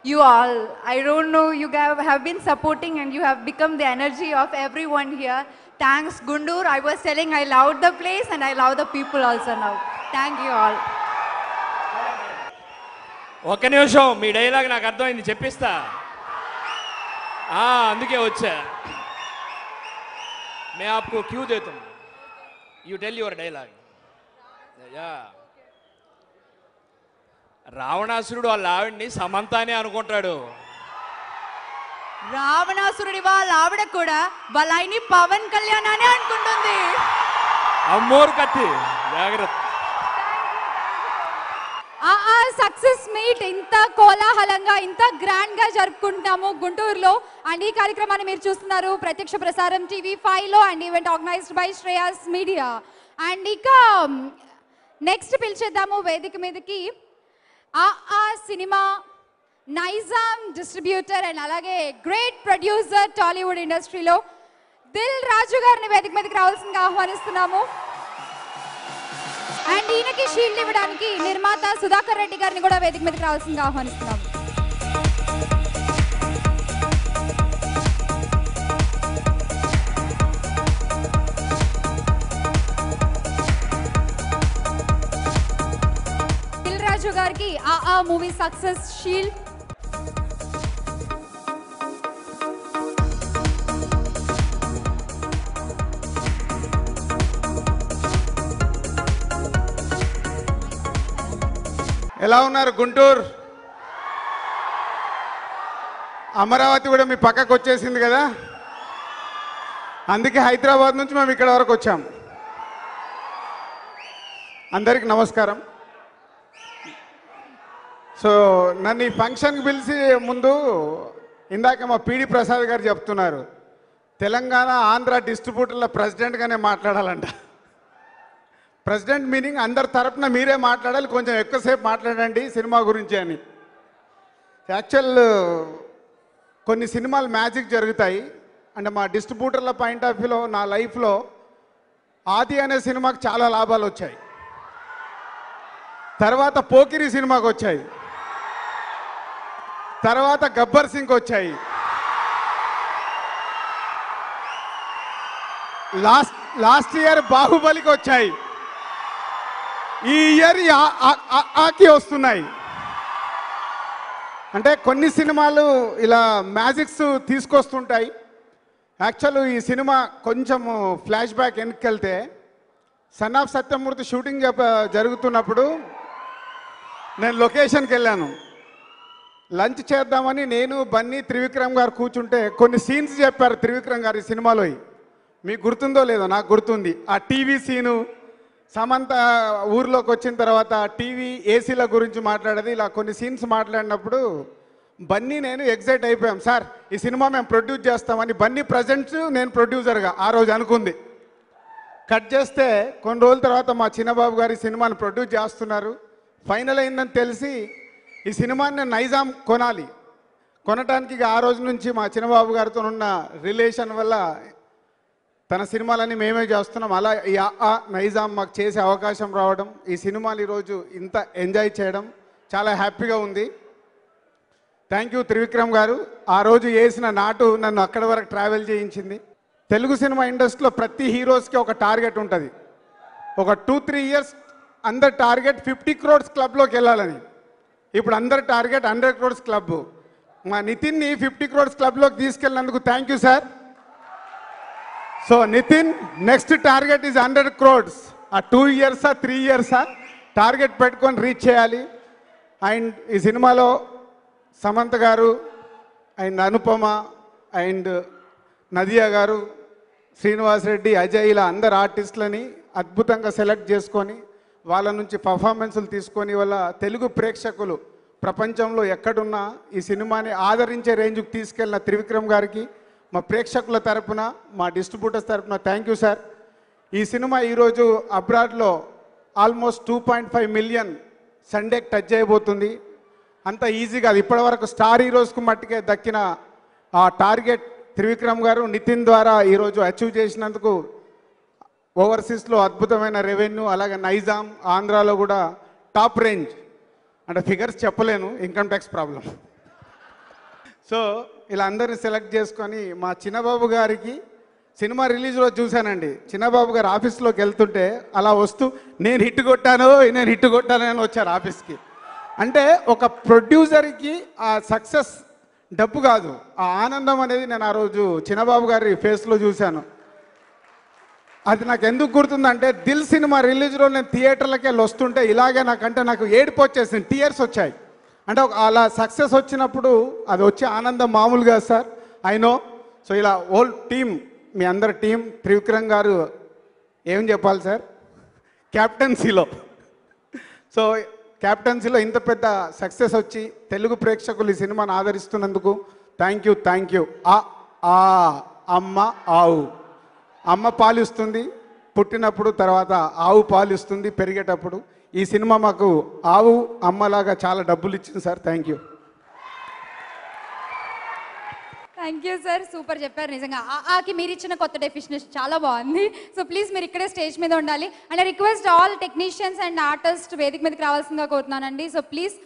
you all. I don't know, you have been supporting and you have become the energy of everyone here. Thanks, Guntur. I was telling I loved the place and I love the people also now. Thank you all. ఒక్క నిమిషం, మీ dialogue నాకు అర్థమైంది, చెప్పిస్తా. అందుకే వచ్చా. मैं आपको क्यों देता हूँ. You tell your dialogue. Yeah. రావణాసురుడు వాళ్ళ ఆవిడ్ని సమంతానే అనుకుంటాడు. రావణాసురుడి వాళ్ళ ఆవిడ కూడా వాళ్ళ ఆయన్ని పవన్ కళ్యాణ్ అనే అనుకుంటుంది. అమ్మోరు కత్తి, జాగ్రత్త. సక్సెస్ మీట్ ఇంత కోలాహలంగా, ఇంత గ్రాండ్ గా జరుపుకుంటున్నాము గుంటూరులో. అండ్ ఈ కార్యక్రమాన్ని మీరు చూస్తున్నారు ప్రత్యక్ష ప్రసారం TV5 లో, and event organised by Shreyas media. And ఇక నెక్స్ట్ పిలిచేద్దాము వేదిక మీదకి ఆ సినిమా నైజాం డిస్ట్రిబ్యూటర్ అండ్ అలాగే గ్రేట్ ప్రొడ్యూసర్ టాలీవుడ్ ఇండస్ట్రీలో దిల్ రాజు గారిని వేదిక మీదకి రావాల్సిందిగా ఆహ్వానిస్తున్నాము. అండ్ ఈయనకి షీల్డ్ ఇవ్వడానికి నిర్మాత సుధాకర్ రెడ్డి గారిని కూడా వేదిక మీదకి రావాల్సిందిగా ఆహ్వానిస్తున్నాము. దిల్ రాజు గారికి ఆ మూవీ సక్సెస్ షీల్డ్. ఎలా ఉన్నారు గుంటూరు? అమరావతి కూడా మీ పక్కకు వచ్చేసింది కదా, అందుకే హైదరాబాద్ నుంచి మేము ఇక్కడ వరకు వచ్చాం. అందరికీ నమస్కారం. సో నన్ను ఈ ఫంక్షన్కి పిలిచి ముందు ఇందాక మా పీడి ప్రసాద్ గారు చెప్తున్నారు, తెలంగాణ ఆంధ్ర డిస్ట్రిబ్యూటర్ల ప్రెసిడెంట్గానే మాట్లాడాలంట. ప్రెసిడెంట్ మీనింగ్ అందరి తరపున మీరే మాట్లాడాలి, కొంచెం ఎక్కువసేపు మాట్లాడండి సినిమా గురించి అని. యాక్చువల్ కొన్ని సినిమాలు మ్యాజిక్ జరుగుతాయి. అంటే మా డిస్ట్రిబ్యూటర్ల పాయింట్ ఆఫ్ వ్యూలో నా లైఫ్లో ఆది అనే సినిమాకి చాలా లాభాలు వచ్చాయి. తర్వాత పోకిరి సినిమాకి వచ్చాయి, తర్వాత గబ్బర్ సింగ్ వచ్చాయి, లాస్ట్ ఇయర్ బాహుబలికి వచ్చాయి, ఈ ఇయర్ ఆకి వస్తున్నాయి. అంటే కొన్ని సినిమాలు ఇలా మ్యాజిక్స్ తీసుకొస్తుంటాయి. యాక్చువల్ ఈ సినిమా కొంచెం ఫ్లాష్ బ్యాక్ వెనక్కి సన్ ఆఫ్ సత్యమూర్తి షూటింగ్ జరుగుతున్నప్పుడు నేను లొకేషన్కి వెళ్ళాను. లంచ్ చేద్దామని నేను బన్నీ త్రివిక్రమ్ గారు కూర్చుంటే కొన్ని సీన్స్ చెప్పారు త్రివిక్రమ్ గారు ఈ సినిమాలో. మీకు గుర్తుందో లేదో, నాకు గుర్తుంది. ఆ టీవీ సీను, సమంత ఊర్లోకి వచ్చిన తర్వాత టీవీ ఏసీల గురించి మాట్లాడేది, ఇలా కొన్ని సీన్స్ మాట్లాడినప్పుడు బన్నీ నేను ఎగ్జైట్ అయిపోయాం. సార్ ఈ సినిమా మేము ప్రొడ్యూస్ చేస్తామని. బన్నీ ప్రజెంట్స్, నేను ప్రొడ్యూసర్గా ఆ రోజు అనుకుంది. కట్ చేస్తే కొన్ని రోజుల తర్వాత మా చిన్నబాబు గారు ఈ సినిమాని ప్రొడ్యూస్ చేస్తున్నారు. ఫైనల్ అయిందని తెలిసి ఈ సినిమాని నేను నైజాం కొనాలి. కొనటానికి ఆ రోజు నుంచి మా చిన్నబాబు గారితో ఉన్న రిలేషన్ వల్ల తన సినిమాలన్నీ మేమే చేస్తున్నాం. అలా ఈ నైజాం మాకు చేసే అవకాశం రావడం, ఈ సినిమాలు ఈరోజు ఇంత ఎంజాయ్ చేయడం చాలా హ్యాపీగా ఉంది. థ్యాంక్ యూ త్రివిక్రమ్ గారు. ఆ రోజు వేసిన నాటు నన్ను అక్కడి వరకు ట్రావెల్ చేయించింది. తెలుగు సినిమా ఇండస్ట్రీలో ప్రతి హీరోస్కి ఒక టార్గెట్ ఉంటుంది. ఒక 2-3 ఇయర్స్ అందరి టార్గెట్ 50 crores క్లబ్లోకి వెళ్ళాలని. ఇప్పుడు అందరి టార్గెట్ 100 crores క్లబ్. మా నితిన్ని 50 crores క్లబ్లోకి తీసుకెళ్ళినందుకు thank you sir. So Nitin, next target is 100 crores. ఆ 2 ఇయర్సా 3 ఇయర్సా టార్గెట్ పెట్టుకొని రీచ్ చేయాలి. అండ్ ఈ సినిమాలో సమంత గారు అండ్ అనుపమ అండ్ నదియా గారు, శ్రీనివాస్ రెడ్డి, అజయ్, ఇలా అందరు ఆర్టిస్టులని అద్భుతంగా సెలెక్ట్ చేసుకొని వాళ్ళ నుంచి పర్ఫార్మెన్సులు తీసుకొని వాళ్ళ తెలుగు ప్రేక్షకులు ప్రపంచంలో ఎక్కడున్నా ఈ సినిమాని ఆదరించే రేంజ్కి తీసుకెళ్ళిన త్రివిక్రమ్ గారికి మా ప్రేక్షకుల తరపున, మా డిస్ట్రిబ్యూటర్స్ తరపున థ్యాంక్ యూ సార్. ఈ సినిమా ఈరోజు అబ్రాడ్లో ఆల్మోస్ట్ 2.5 million సండేకి టచ్ చేయబోతుంది. అంత ఈజీగా అది ఇప్పటివరకు స్టార్ హీరోస్కు మట్టుకే దక్కిన ఆ టార్గెట్ త్రివిక్రమ్ గారు నితిన్ ద్వారా ఈరోజు అచీవ్ చేసినందుకు ఓవర్సీస్లో అద్భుతమైన రెవెన్యూ, అలాగే నైజాం ఆంధ్రాలో కూడా టాప్ రేంజ్. అంటే ఫిగర్స్ చెప్పలేను, ఇన్కమ్ ట్యాక్స్ ప్రాబ్లం. సో ఇలా అందరిని సెలెక్ట్ చేసుకొని మా చిన్నబాబు గారికి సినిమా రిలీజ్ రోజు చూశానండి. చిన్నబాబు గారు ఆఫీస్లోకి వెళ్తుంటే అలా వస్తూ నేను హిట్ కొట్టాను అని వచ్చారు ఆఫీస్కి. అంటే ఒక ప్రొడ్యూసర్కి ఆ సక్సెస్ డబ్బు కాదు, ఆ ఆనందం అనేది నేను ఆ రోజు చిన్నబాబు గారి ఫేస్లో చూశాను. అది నాకు ఎందుకు గుర్తుందంటే దిల్ సినిమా రిలీజ్ రోజు నేను థియేటర్లకి వెళ్ళి వస్తుంటే ఇలాగే నాకు ఏడుపు వచ్చేసింది, టీయర్స్ వచ్చాయి. అంటే అలా సక్సెస్ వచ్చినప్పుడు అది వచ్చే ఆనందం మామూలుగా సార్, ఐ నో. సో ఇలా హోల్ టీమ్, మీ అందరి టీం, త్రివిక్రమ్ గారు ఏం చెప్పాలి సార్, క్యాప్టెన్సీలో. సో క్యాప్టెన్సీలో ఇంత పెద్ద సక్సెస్ వచ్చి తెలుగు ప్రేక్షకులు ఈ సినిమాను ఆదరిస్తున్నందుకు థ్యాంక్ యూ. అమ్మ ఆవు, అమ్మ పాలిస్తుంది పుట్టినప్పుడు, తర్వాత ఆవు పాలిస్తుంది పెరిగేటప్పుడు. ఈ సినిమా మాకు ఆవు అమ్మలాగా చాలా డబ్బులు ఇచ్చింది sir. Thank you. Thank you sir, super చెప్పారు. నిజంగా ఆకి మీరు ఇచ్చిన కొత్త డెఫినేషన్ చాలా బాగుంది. సో ప్లీజ్ మీరు ఇక్కడే స్టేజ్ మీద ఉండాలి. And I request all technicians and artist వేదిక మీదకి రావాల్సిందిగా కోరుతున్నానండి. So please.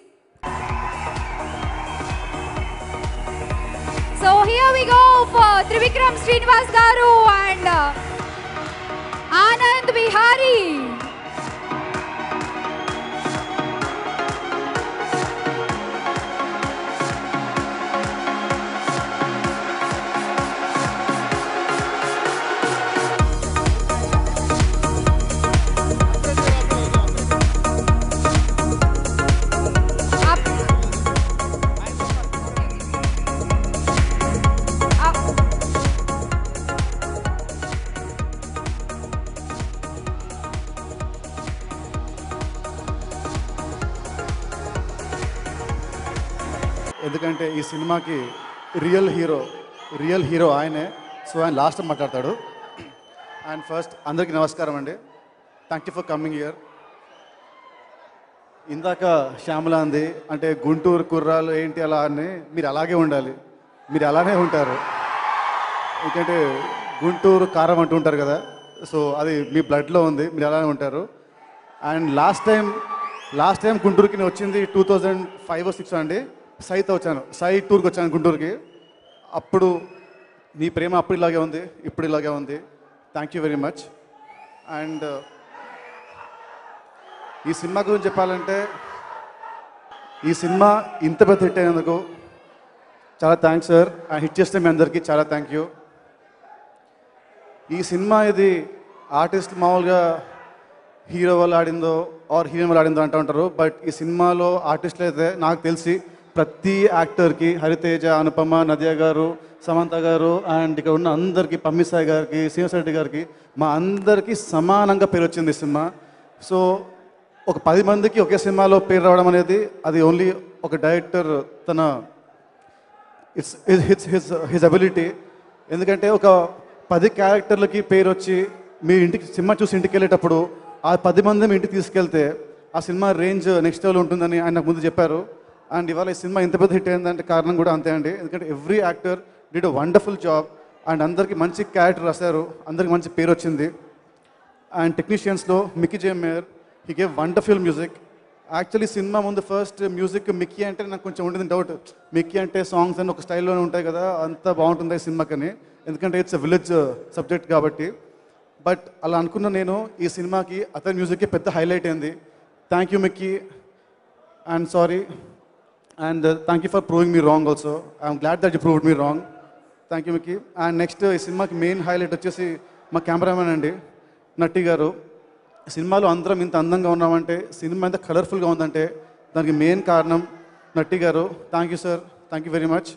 So here we go for Trivikram Srinivas garu and Anand Vihari. ఎందుకంటే ఈ సినిమాకి రియల్ హీరో ఆయనే. సో ఆయన లాస్ట్ మాట్లాడతాడు. అండ్ ఫస్ట్ అందరికీ నమస్కారం అండి. Thank you for coming here. ఇందాక శ్యామల అంది అంటే గుంటూరు కుర్రాలు ఏంటి అలా అని, మీరు అలాగే ఉండాలి, మీరు అలానే ఉంటారు. ఎందుకంటే గుంటూరు కారం అంటూ ఉంటారు కదా, సో అది మీ బ్లడ్లో ఉంది, మీరు అలానే ఉంటారు. అండ్ లాస్ట్ టైం గుంటూరుకి నేను వచ్చింది 2005-06 అండి. సైతో వచ్చాను, సై టూర్కి వచ్చాను గుంటూరుకి. అప్పుడు మీ ప్రేమ అప్పుడు ఇలాగే ఉంది, ఇప్పుడు ఇలాగే ఉంది. Thank you very much. And ఈ సినిమా గురించి చెప్పాలంటే ఈ సినిమా ఇంత పెద్ద హిట్ అయినందుకు చాలా థ్యాంక్స్ సార్. హిట్ చేస్తే మీ అందరికీ చాలా థ్యాంక్ యూ. ఈ సినిమా ఇది ఆర్టిస్ట్ మామూలుగా హీరో వాళ్ళు ఆడిందో ఆర్ హీరోయిన్ వాళ్ళు ఆడిందో అంటూ ఉంటారు. బట్ ఈ సినిమాలో ఆర్టిస్టులు అయితే నాకు తెలిసి ప్రతి యాక్టర్కి, హరితేజ, అనుపమ, నదియా గారు, సమంత గారు అండ్ ఇక్కడ ఉన్న అందరికీ, పమ్మిసాయి గారికి, శ్రీనివాస్ రెడ్డి గారికి, మా అందరికీ సమానంగా పేరు వచ్చింది ఈ సినిమా. సో ఒక 10 మందికి ఒకే సినిమాలో పేరు రావడం అనేది అది ఓన్లీ ఒక డైరెక్టర్ తన హిజ్ అబిలిటీ. ఎందుకంటే ఒక 10 క్యారెక్టర్లకి పేరు వచ్చి మీ ఇంటికి సినిమా చూసి ఇంటికి వెళ్ళేటప్పుడు ఆ 10 మంది మీ ఇంటికి తీసుకెళ్తే ఆ సినిమా రేంజ్ నెక్స్ట్ లెవెల్ ఉంటుందని ఆయన నాకు ముందు చెప్పారు. అండ్ ఇవాళ ఈ సినిమా ఇంత పెద్ద హిట్ అయిందంటే కారణం కూడా అంతే అండి. ఎందుకంటే every actor did a wonderful job. And అందరికీ మంచి క్యారెక్టర్ రాశారు, అందరికి మంచి పేరు వచ్చింది. అండ్ టెక్నీషియన్స్లో Mickey J Meyer, he gave wonderful music. Actually cinema ముందు ఫస్ట్ మ్యూజిక్ మిక్కీ అంటే నాకు కొంచెం ఉంటుంది డౌట్, మిక్కీ అంటే సాంగ్స్ అని ఒక స్టైల్లోనే ఉంటాయి కదా, అంత బాగుంటుంది ఈ సినిమాకని, ఎందుకంటే ఇట్స్ ఎ విలేజ్ సబ్జెక్ట్ కాబట్టి. బట్ అలా అనుకున్న నేను ఈ సినిమాకి అతని మ్యూజిక్కి పెద్ద హైలైట్ అయింది. Thank you Mickey, and sorry, and thank you for proving me wrong also. I'm glad that you proved me wrong. Thank you Mickey. And next ఈ సినిమాకి మెయిన్ హైలైట్ వచ్చేసి మా కెమెరామెన్ అండి, నట్టి గారు. సినిమాలో అందరం ఇంత అందంగా ఉన్నామంటే, సినిమా ఎంత కలర్ఫుల్గా ఉందంటే దానికి మెయిన్ కారణం Natti garu. Thank you sir, thank you very much.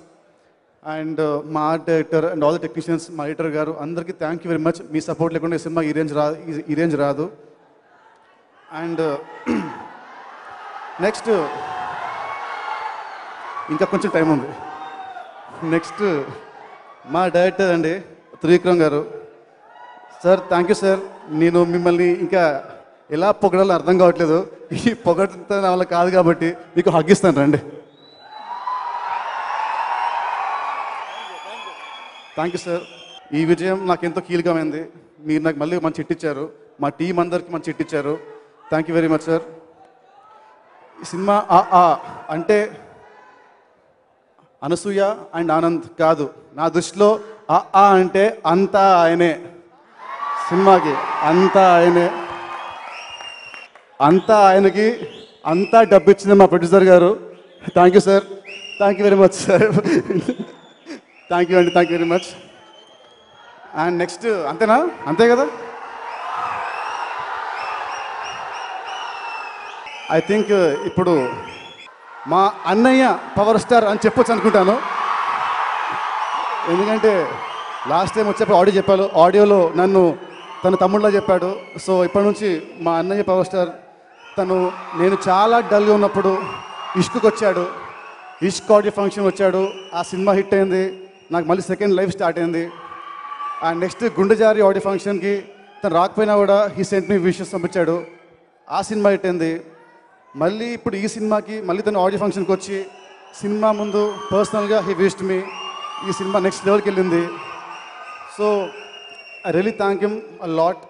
And మా art director and all the technicians, మా ఎడిటర్ గారు, అందరికీ థ్యాంక్ యూ వెరీ మచ్. మీ సపోర్ట్ లేకుండా ఈ సినిమా ఈ రేంజ్ రాదు. అండ్ నెక్స్ట్ ఇంకా కొంచెం టైం ఉంది. నెక్స్ట్ మా డైరెక్టర్ అండి త్రివిక్రమ్ గారు. Sir thank you sir. నేను మిమ్మల్ని ఇంకా ఎలా పొగడాలో అర్థం కావట్లేదు, ఈ పొగడంతో నా వల్ల కాదు కాబట్టి మీకు హగ్గిస్తాను రండి. Thank you sir. ఈ విజయం నాకు ఎంతో కీలకమైంది. మీరు నాకు మళ్ళీ మంచి హిట్ ఇచ్చారు, మా టీం అందరికి మంచి హిట్ ఇచ్చారు. Thank you very much sir. ఈ సినిమా అంటే అనసూయ అండ్ ఆనంద్ కాదు, నా దృష్టిలో అంటే అంతా ఆయనే. సినిమాకి అంతా ఆయనే, అంతా ఆయనకి అంతా డబ్బు ఇచ్చింది మా producer garu. Thank you sir, thank you very much sir. Thank you అండి, thank you very much. And next అంతేనా, అంతే కదా. ఐ థింక్ ఇప్పుడు మా అన్నయ్య పవర్ స్టార్ అని చెప్పొచ్చు అనుకుంటాను, ఎందుకంటే లాస్ట్ టైం వచ్చేప్పుడు చెప్పాను, ఆడియోలో నన్ను తన తమ్ముళ్ళ చెప్పాడు. సో ఇప్పటి నుంచి మా అన్నయ్య పవర్ స్టార్. నేను చాలా డల్గా ఉన్నప్పుడు ఇష్క్కి వచ్చాడు, ఇష్క్ ఆడియో ఫంక్షన్ వచ్చాడు, ఆ సినిమా హిట్ అయింది, నాకు మళ్ళీ సెకండ్ లైఫ్ స్టార్ట్ అయింది. అండ్ నెక్స్ట్ గుండెజారి ఆడియో ఫంక్షన్కి తను రాకపోయినా కూడా హీ సెంట్ మీ విషెస్ పంపించాడు, ఆ సినిమా హిట్ అయింది. మళ్ళీ ఇప్పుడు ఈ సినిమాకి మళ్ళీ తను ఆడియో ఫంక్షన్కి వచ్చి సినిమా ముందు పర్సనల్గా హీ విష్డ్ మీ. ఈ సినిమా నెక్స్ట్ లెవెల్కి వెళ్ళింది. So I really thank him a lot,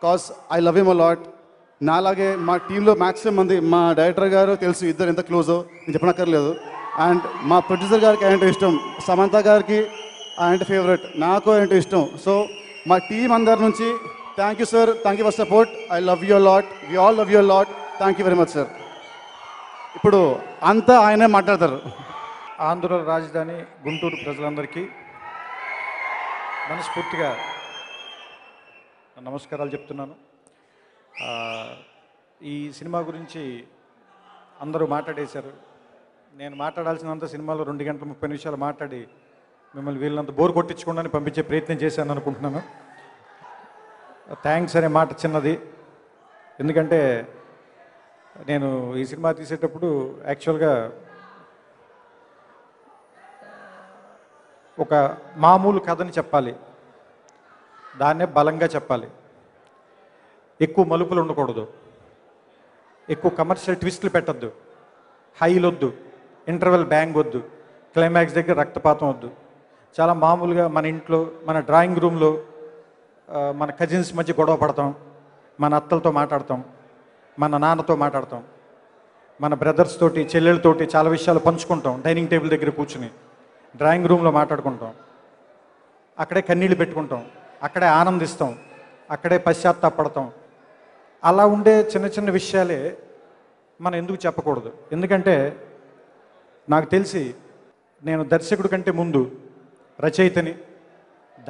cause I love him a lot. నాలాగే మా టీంలో మ్యాక్సిమం మంది, మా డైరెక్టర్ గారు తెలుసు ఇద్దరు ఎంత క్లోజో నేను చెప్పనక్కర్లేదు. అండ్ మా ప్రొడ్యూసర్ గారికి ఆయనంటే ఇష్టం, సమంత గారికి ఆయనంటే ఫేవరెట్, నాకు ఆయనంటే ఇష్టం. సో మా టీం అందరి నుంచి thank you sir, thank you for support. I love you lot, we all love you lot. Thank you very much sir. ఇప్పుడు అంతా ఆయనే మాట్లాడతారు. ఆంధ్ర రాజధాని గుంటూరు ప్రజలందరికీ మనస్ఫూర్తిగా నమస్కారాలు చెప్తున్నాను. ఈ సినిమా గురించి అందరూ మాట్లాడేశారు. నేను మాట్లాడాల్సినంత సినిమాలో 2 గంటల 30 నిమిషాలు మాట్లాడి మిమ్మల్ని వీళ్ళంత బోర్ కొట్టించకుండా పంపించే ప్రయత్నం చేశాను అనుకుంటున్నాను. థ్యాంక్స్ అనే మాట చిన్నది, ఎందుకంటే నేను ఈ సినిమా తీసేటప్పుడు యాక్చువల్గా ఒక మామూలు కథని చెప్పాలి, దాన్నే బలంగా చెప్పాలి, ఎక్కువ మలుపులు ఉండకూడదు, ఎక్కువ కమర్షియల్ ట్విస్టులు పెట్టద్దు, హైలు వద్దు, ఇంటర్వెల్ బ్యాంగ్ వద్దు, క్లైమాక్స్ దగ్గర రక్తపాతం వద్దు. చాలా మామూలుగా మన ఇంట్లో, మన డ్రాయింగ్ రూమ్లో మన కజిన్స్ మధ్య గొడవ పడతాం, మన అత్తలతో మాట్లాడతాం, మన నాన్నతో మాట్లాడతాం, మన బ్రదర్స్ తోటి చెల్లెళ్ళతోటి చాలా విషయాలు పంచుకుంటాం. డైనింగ్ టేబుల్ దగ్గర కూర్చుని డ్రాయింగ్ రూమ్లో మాట్లాడుకుంటాం, అక్కడే కన్నీళ్ళు పెట్టుకుంటాం, అక్కడే ఆనందిస్తాం, అక్కడే పశ్చాత్తాపడతాం. అలా ఉండే చిన్న చిన్న విషయాలే మనం ఎందుకు చెప్పకూడదు. ఎందుకంటే నాకు తెలిసి నేను దర్శకుడి కంటే ముందు రచయితని,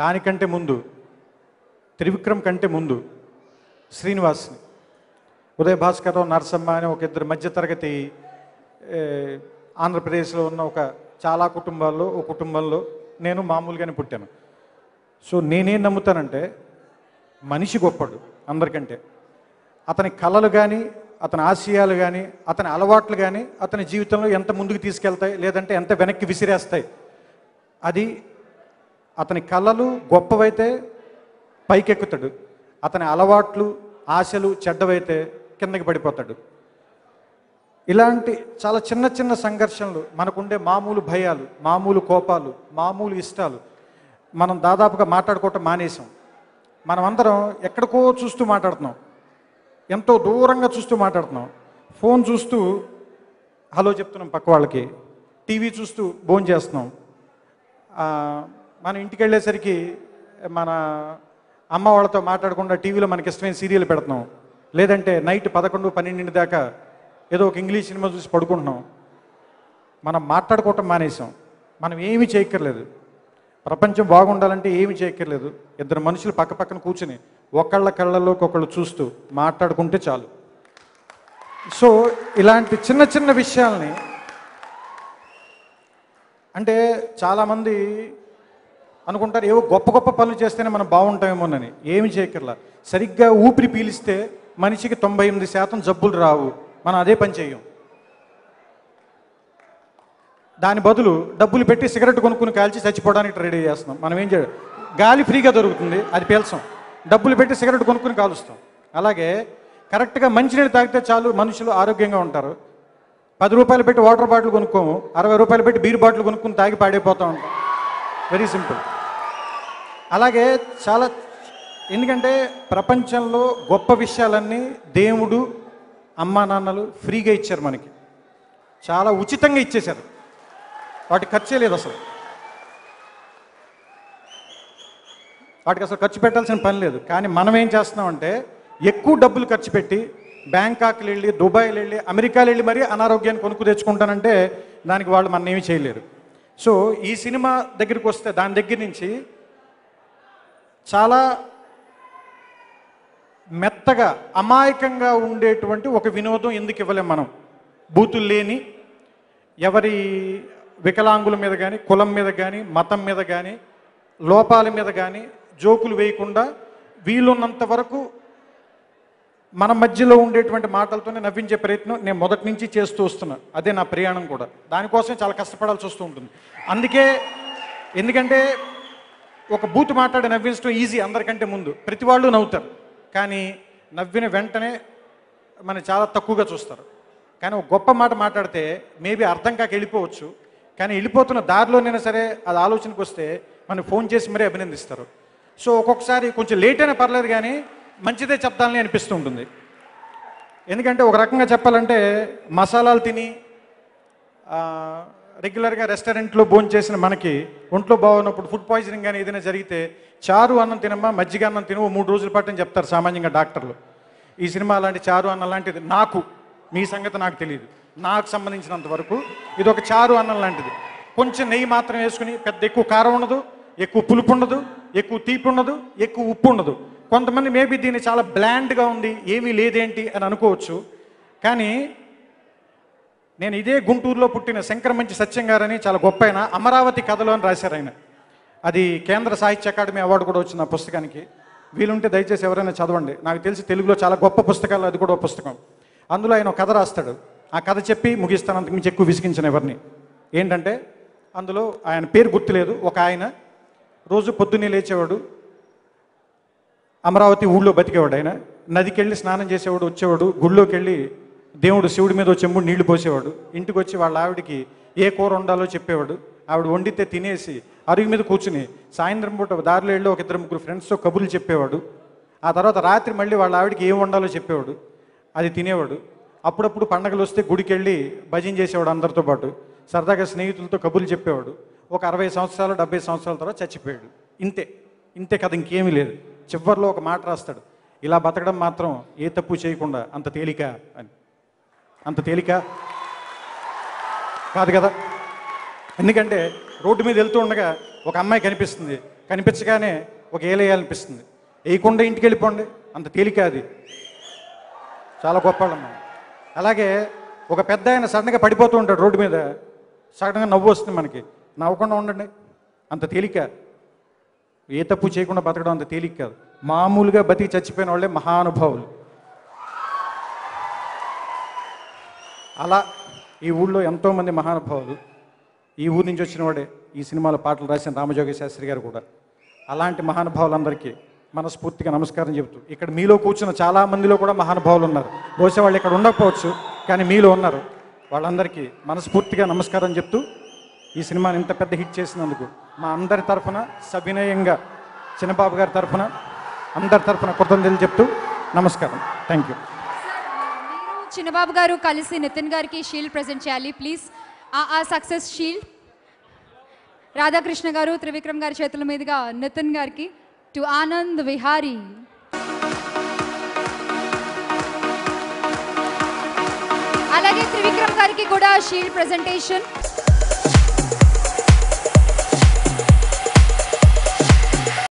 దానికంటే ముందు త్రివిక్రమ్ కంటే ముందు శ్రీనివాస్ని, ఉదయ భాస్కరరావు, నరసమ్మ అనే ఒక ఇద్దరు మధ్యతరగతి ఆంధ్రప్రదేశ్లో ఉన్న ఒక చాలా కుటుంబాల్లో ఒక కుటుంబంలో నేను మామూలుగానే పుట్టాను. సో నేనేం నమ్ముతానంటే మనిషి గొప్పడు అందరికంటే. అతని కళలు కానీ, అతని ఆశయాలు కానీ, అతని అలవాట్లు కానీ అతని జీవితంలో ఎంత ముందుకు తీసుకెళ్తాయి, లేదంటే ఎంత వెనక్కి విసిరేస్తాయి. అది అతని కళలు గొప్పవైతే పైకెక్కుతాడు, అతని అలవాట్లు ఆశలు చెడ్డవైతే కిందకి పడిపోతాడు. ఇలాంటి చాలా చిన్న చిన్న సంఘర్షణలు, మనకుండే మామూలు భయాలు, మామూలు కోపాలు, మామూలు ఇష్టాలు, మనం దాదాపుగా మాట్లాడుకోవటం మానేసాం. మనమందరం ఎక్కడికో చూస్తూ మాట్లాడుతున్నాం, ఎంతో దూరంగా చూస్తూ మాట్లాడుతున్నాం. ఫోన్ చూస్తూ హలో చెప్తున్నాం పక్క వాళ్ళకి, టీవీ చూస్తూ భోజనం చేస్తున్నాం. మనం ఇంటికి వెళ్ళేసరికి మన అమ్మ వాళ్ళతో మాట్లాడకుండా టీవీలో మనకి ఇష్టమైన సీరియల్ పెడుతున్నాం, లేదంటే నైట్ 11-12 దాకా ఏదో ఒక ఇంగ్లీష్ సినిమా చూసి పడుకుంటున్నాం. మనం మాట్లాడుకోవటం మానేసాం. మనం ఏమీ చేయక్కర్లేదు. ప్రపంచం బాగుండాలంటే ఏమీ చేయక్కర్లేదు. ఇద్దరు మనుషులు పక్క పక్కన కూర్చుని ఒకళ్ళ కళ్ళలోకి ఒకళ్ళు చూస్తూ మాట్లాడుకుంటే చాలు. సో ఇలాంటి చిన్న చిన్న విషయాల్ని, అంటే చాలామంది అనుకుంటారు ఏవో గొప్ప గొప్ప పనులు చేస్తేనే మనం బాగుంటామేమోనని. ఏమి చేయక్కర్లా. సరిగ్గా ఊపిరి పీలిస్తే మనిషికి 98% జబ్బులు రావు. మనం అదే పని చేయం. దాని బదులు డబ్బులు పెట్టి సిగరెట్ కొనుక్కుని కాల్చి చచ్చిపోవడానికి రెడీ చేస్తున్నాం. మనం ఏం చేయాలి? గాలి ఫ్రీగా దొరుకుతుంది, అది పీల్చాం. డబ్బులు పెట్టి సిగరెట్ కొనుక్కుని కాలుస్తాం. అలాగే కరెక్ట్గా మంచినీళ్ళు తాగితే చాలు మనుషులు ఆరోగ్యంగా ఉంటారు. 10 రూపాయలు పెట్టి వాటర్ బాటిల్ కొనుక్కోము, 60 రూపాయలు పెట్టి బీర్ బాటిల్ కొనుక్కుని తాగి పాడైపోతూ ఉంటాం. Very simple. అలాగే చాలా, ఎందుకంటే ప్రపంచంలో గొప్ప విషయాలన్నీ దేవుడు అమ్మా నాన్నలు ఫ్రీగా ఇచ్చారు మనకి. చాలా ఉచితంగా ఇచ్చేశారు. వాటికి ఖర్చే లేదు అసలు. వాటికి అసలు ఖర్చు పెట్టాల్సిన పని లేదు. కానీ మనం ఏం చేస్తున్నామంటే ఎక్కువ డబ్బులు ఖర్చు పెట్టి బ్యాంకాక్లు వెళ్ళి, దుబాయ్లు వెళ్ళి, అమెరికాలు వెళ్ళి మరీ అనారోగ్యాన్ని కొనుక్కు తెచ్చుకుంటానంటే దానికి వాళ్ళు మన ఏమీ చేయలేరు. సో ఈ సినిమా దగ్గరికి వస్తే దాని దగ్గర నుంచి చాలా మెత్తగా అమాయకంగా ఉండేటువంటి ఒక వినోదం ఎందుకు ఇవ్వలేం మనం? బూతులు లేని, ఎవరి వికలాంగుల మీద కానీ, కులం మీద కానీ, మతం మీద కానీ, లోపాల మీద కానీ జోకులు వేయకుండా వీలున్నంత వరకు మన మధ్యలో ఉండేటువంటి మాటలతోనే నవ్వించే ప్రయత్నం నేను మొదటి నుంచి చేస్తూ వస్తున్నా. అదే నా ప్రయాణం కూడా. దానికోసం చాలా కష్టపడాల్సి వస్తూ ఉంటుంది. అందుకే, ఎందుకంటే ఒక బూత్ మాట్లాడి నవ్వించడం ఈజీ అందరికంటే ముందు. ప్రతి వాళ్ళు నవ్వుతారు, కానీ నవ్విన వెంటనే మనం చాలా తక్కువగా చూస్తారు. కానీ ఒక గొప్ప మాట మాట్లాడితే మేబీ అర్థం కాక వెళ్ళిపోవచ్చు, కానీ వెళ్ళిపోతున్న దారిలోనైనా సరే అది ఆలోచనకు వస్తే మనకు ఫోన్ చేసి మరీ అభినందిస్తారు. సో ఒక్కొక్కసారి కొంచెం లేట్ అయినా పర్లేదు, కానీ మంచిదే చెప్తానని అనిపిస్తూ ఉంటుంది. ఎందుకంటే ఒక రకంగా చెప్పాలంటే మసాలాలు తిని రెగ్యులర్గా రెస్టారెంట్లో భోజనం చేసిన మనకి ఒంట్లో బాగున్నప్పుడు ఫుడ్ పాయిజనింగ్ కానీ ఏదైనా జరిగితే చారు అన్నం తినమ్మా, మజ్జిగ అన్నం తినవు, 3 రోజుల పాటు అని చెప్తారు సామాన్యంగా డాక్టర్లు. ఈ సినిమా అలాంటి చారు అన్నం లాంటిది. నాకు, మీ సంగతి నాకు తెలియదు, నాకు సంబంధించినంత వరకు ఇది ఒక చారు అన్నం లాంటిది. కొంచెం నెయ్యి మాత్రం వేసుకుని, పెద్ద ఎక్కువ కారం ఉండదు, ఎక్కువ పులుపు ఉండదు, ఎక్కువ తీపి ఉండదు, ఎక్కువ ఉప్పు ఉండదు. కొంతమంది మేబీ దీన్ని చాలా బ్లాండ్గా ఉంది, ఏమీ లేదేంటి అని అనుకోవచ్చు. కానీ నేను ఇదే గుంటూరులో పుట్టిన శంకరమంచి సత్యం గారని చాలా గొప్ప ఆయన అమరావతి కథలు అని రాశారు ఆయన. అది కేంద్ర సాహిత్య అకాడమీ అవార్డు కూడా వచ్చింది ఆ పుస్తకానికి. వీలుంటే దయచేసి ఎవరైనా చదవండి. నాకు తెలిసి తెలుగులో చాలా గొప్ప పుస్తకాలు అది కూడా ఒక పుస్తకం. అందులో ఆయన ఒక కథ రాస్తాడు. ఆ కథ చెప్పి ముగిస్తాను, అంతకు మించి ఎక్కువ విసిగించిన ఎవరిని. ఏంటంటే అందులో ఆయన పేరు గుర్తులేదు, ఒక ఆయన రోజు పొద్దున్నే లేచేవాడు, అమరావతి ఊళ్ళో బతికేవాడు. ఆయన నదికి వెళ్ళి స్నానం చేసేవాడు, వచ్చేవాడు, గుళ్ళోకి వెళ్ళి దేవుడు శివుడి మీద చెంబుడు నీళ్లు పోసేవాడు. ఇంటికి వచ్చి వాళ్ళ ఆవిడికి ఏ కూర వండాలో చెప్పేవాడు. ఆవిడ వండితే తినేసి అరుగు మీద కూర్చుని సాయంత్రం పూట దారిలో వెళ్ళి ఒక 2-3 ఫ్రెండ్స్తో కబుర్లు చెప్పేవాడు. ఆ తర్వాత రాత్రి మళ్ళీ వాళ్ళ ఆవిడికి ఏం వండాలో చెప్పేవాడు, అది తినేవాడు. అప్పుడప్పుడు పండగలు వస్తే గుడికి వెళ్ళి భజన చేసేవాడు అందరితో పాటు. సరదాగా స్నేహితులతో కబుర్లు చెప్పేవాడు. ఒక 60 సంవత్సరాలు 70 సంవత్సరాల తర్వాత చచ్చిపోయాడు. ఇంతే కథ, ఇంకేమీ లేదు. చివరిలో ఒక మాట రాస్తాడు, ఇలా బతకడం మాత్రం ఏ తప్పు చేయకుండా అంత తేలిక అని. అంత తేలిక కాదు కదా. ఎందుకంటే రోడ్డు మీద వెళ్తూ ఉండగా ఒక అమ్మాయి కనిపిస్తుంది, కనిపించగానే ఒక ఏలేయాలనిపిస్తుంది. వేయకుండా ఇంటికి వెళ్ళిపోండి, అంత తేలిక అది. చాలా గొప్పవాళ్ళమ్మ. అలాగే ఒక పెద్ద ఆయన సడన్గా పడిపోతూ ఉంటాడు రోడ్డు మీద, సడన్గా నవ్వు వస్తుంది మనకి, నవ్వకుండా ఉండండి, అంత తేలిక. ఏ తప్పు చేయకుండా బతకడం అంత తేలిక కాదు. మామూలుగా బతికి చచ్చిపోయిన వాళ్ళే మహానుభావులు. అలా ఈ ఊళ్ళో ఎంతోమంది మహానుభావులు. ఈ ఊరి నుంచి వచ్చిన వాడే ఈ సినిమాలో పాటలు రాసిన రామజోగి శాస్త్రి గారు కూడా. అలాంటి మహానుభావులందరికీ మనస్ఫూర్తిగా నమస్కారం చెబుతూ, ఇక్కడ మీలో కూర్చున్న చాలామందిలో కూడా మహానుభావులు ఉన్నారు. బహుశా వాళ్ళు ఇక్కడ ఉండకపోవచ్చు, కానీ మీలో ఉన్నారు. వాళ్ళందరికీ మనస్ఫూర్తిగా నమస్కారం చెప్తూ ఈ సినిమాని ఇంత పెద్ద హిట్ చేసినందుకు మా అందరి తరఫున సవినయంగా చిన్నబాబు గారి తరఫున అందరి తరఫున కృతజ్ఞతలు చెప్తూ నమస్కారం. Thank you. చిన్నబాబు గారు కలిసి నితిన్ గారికి షీల్డ్ ప్రెజెంట్ చేయాలి ప్లీజ్. ఆ సక్సెస్ షీల్డ్ రాధాకృష్ణ గారు త్రివిక్రమ్ గారి చేతుల మీదుగా నితిన్ గారికి టు ఆనంద్ విహారీ. అలాగే త్రివిక్రమ్ గారికి కూడా షీల్డ్ ప్రెజెంటేషన్.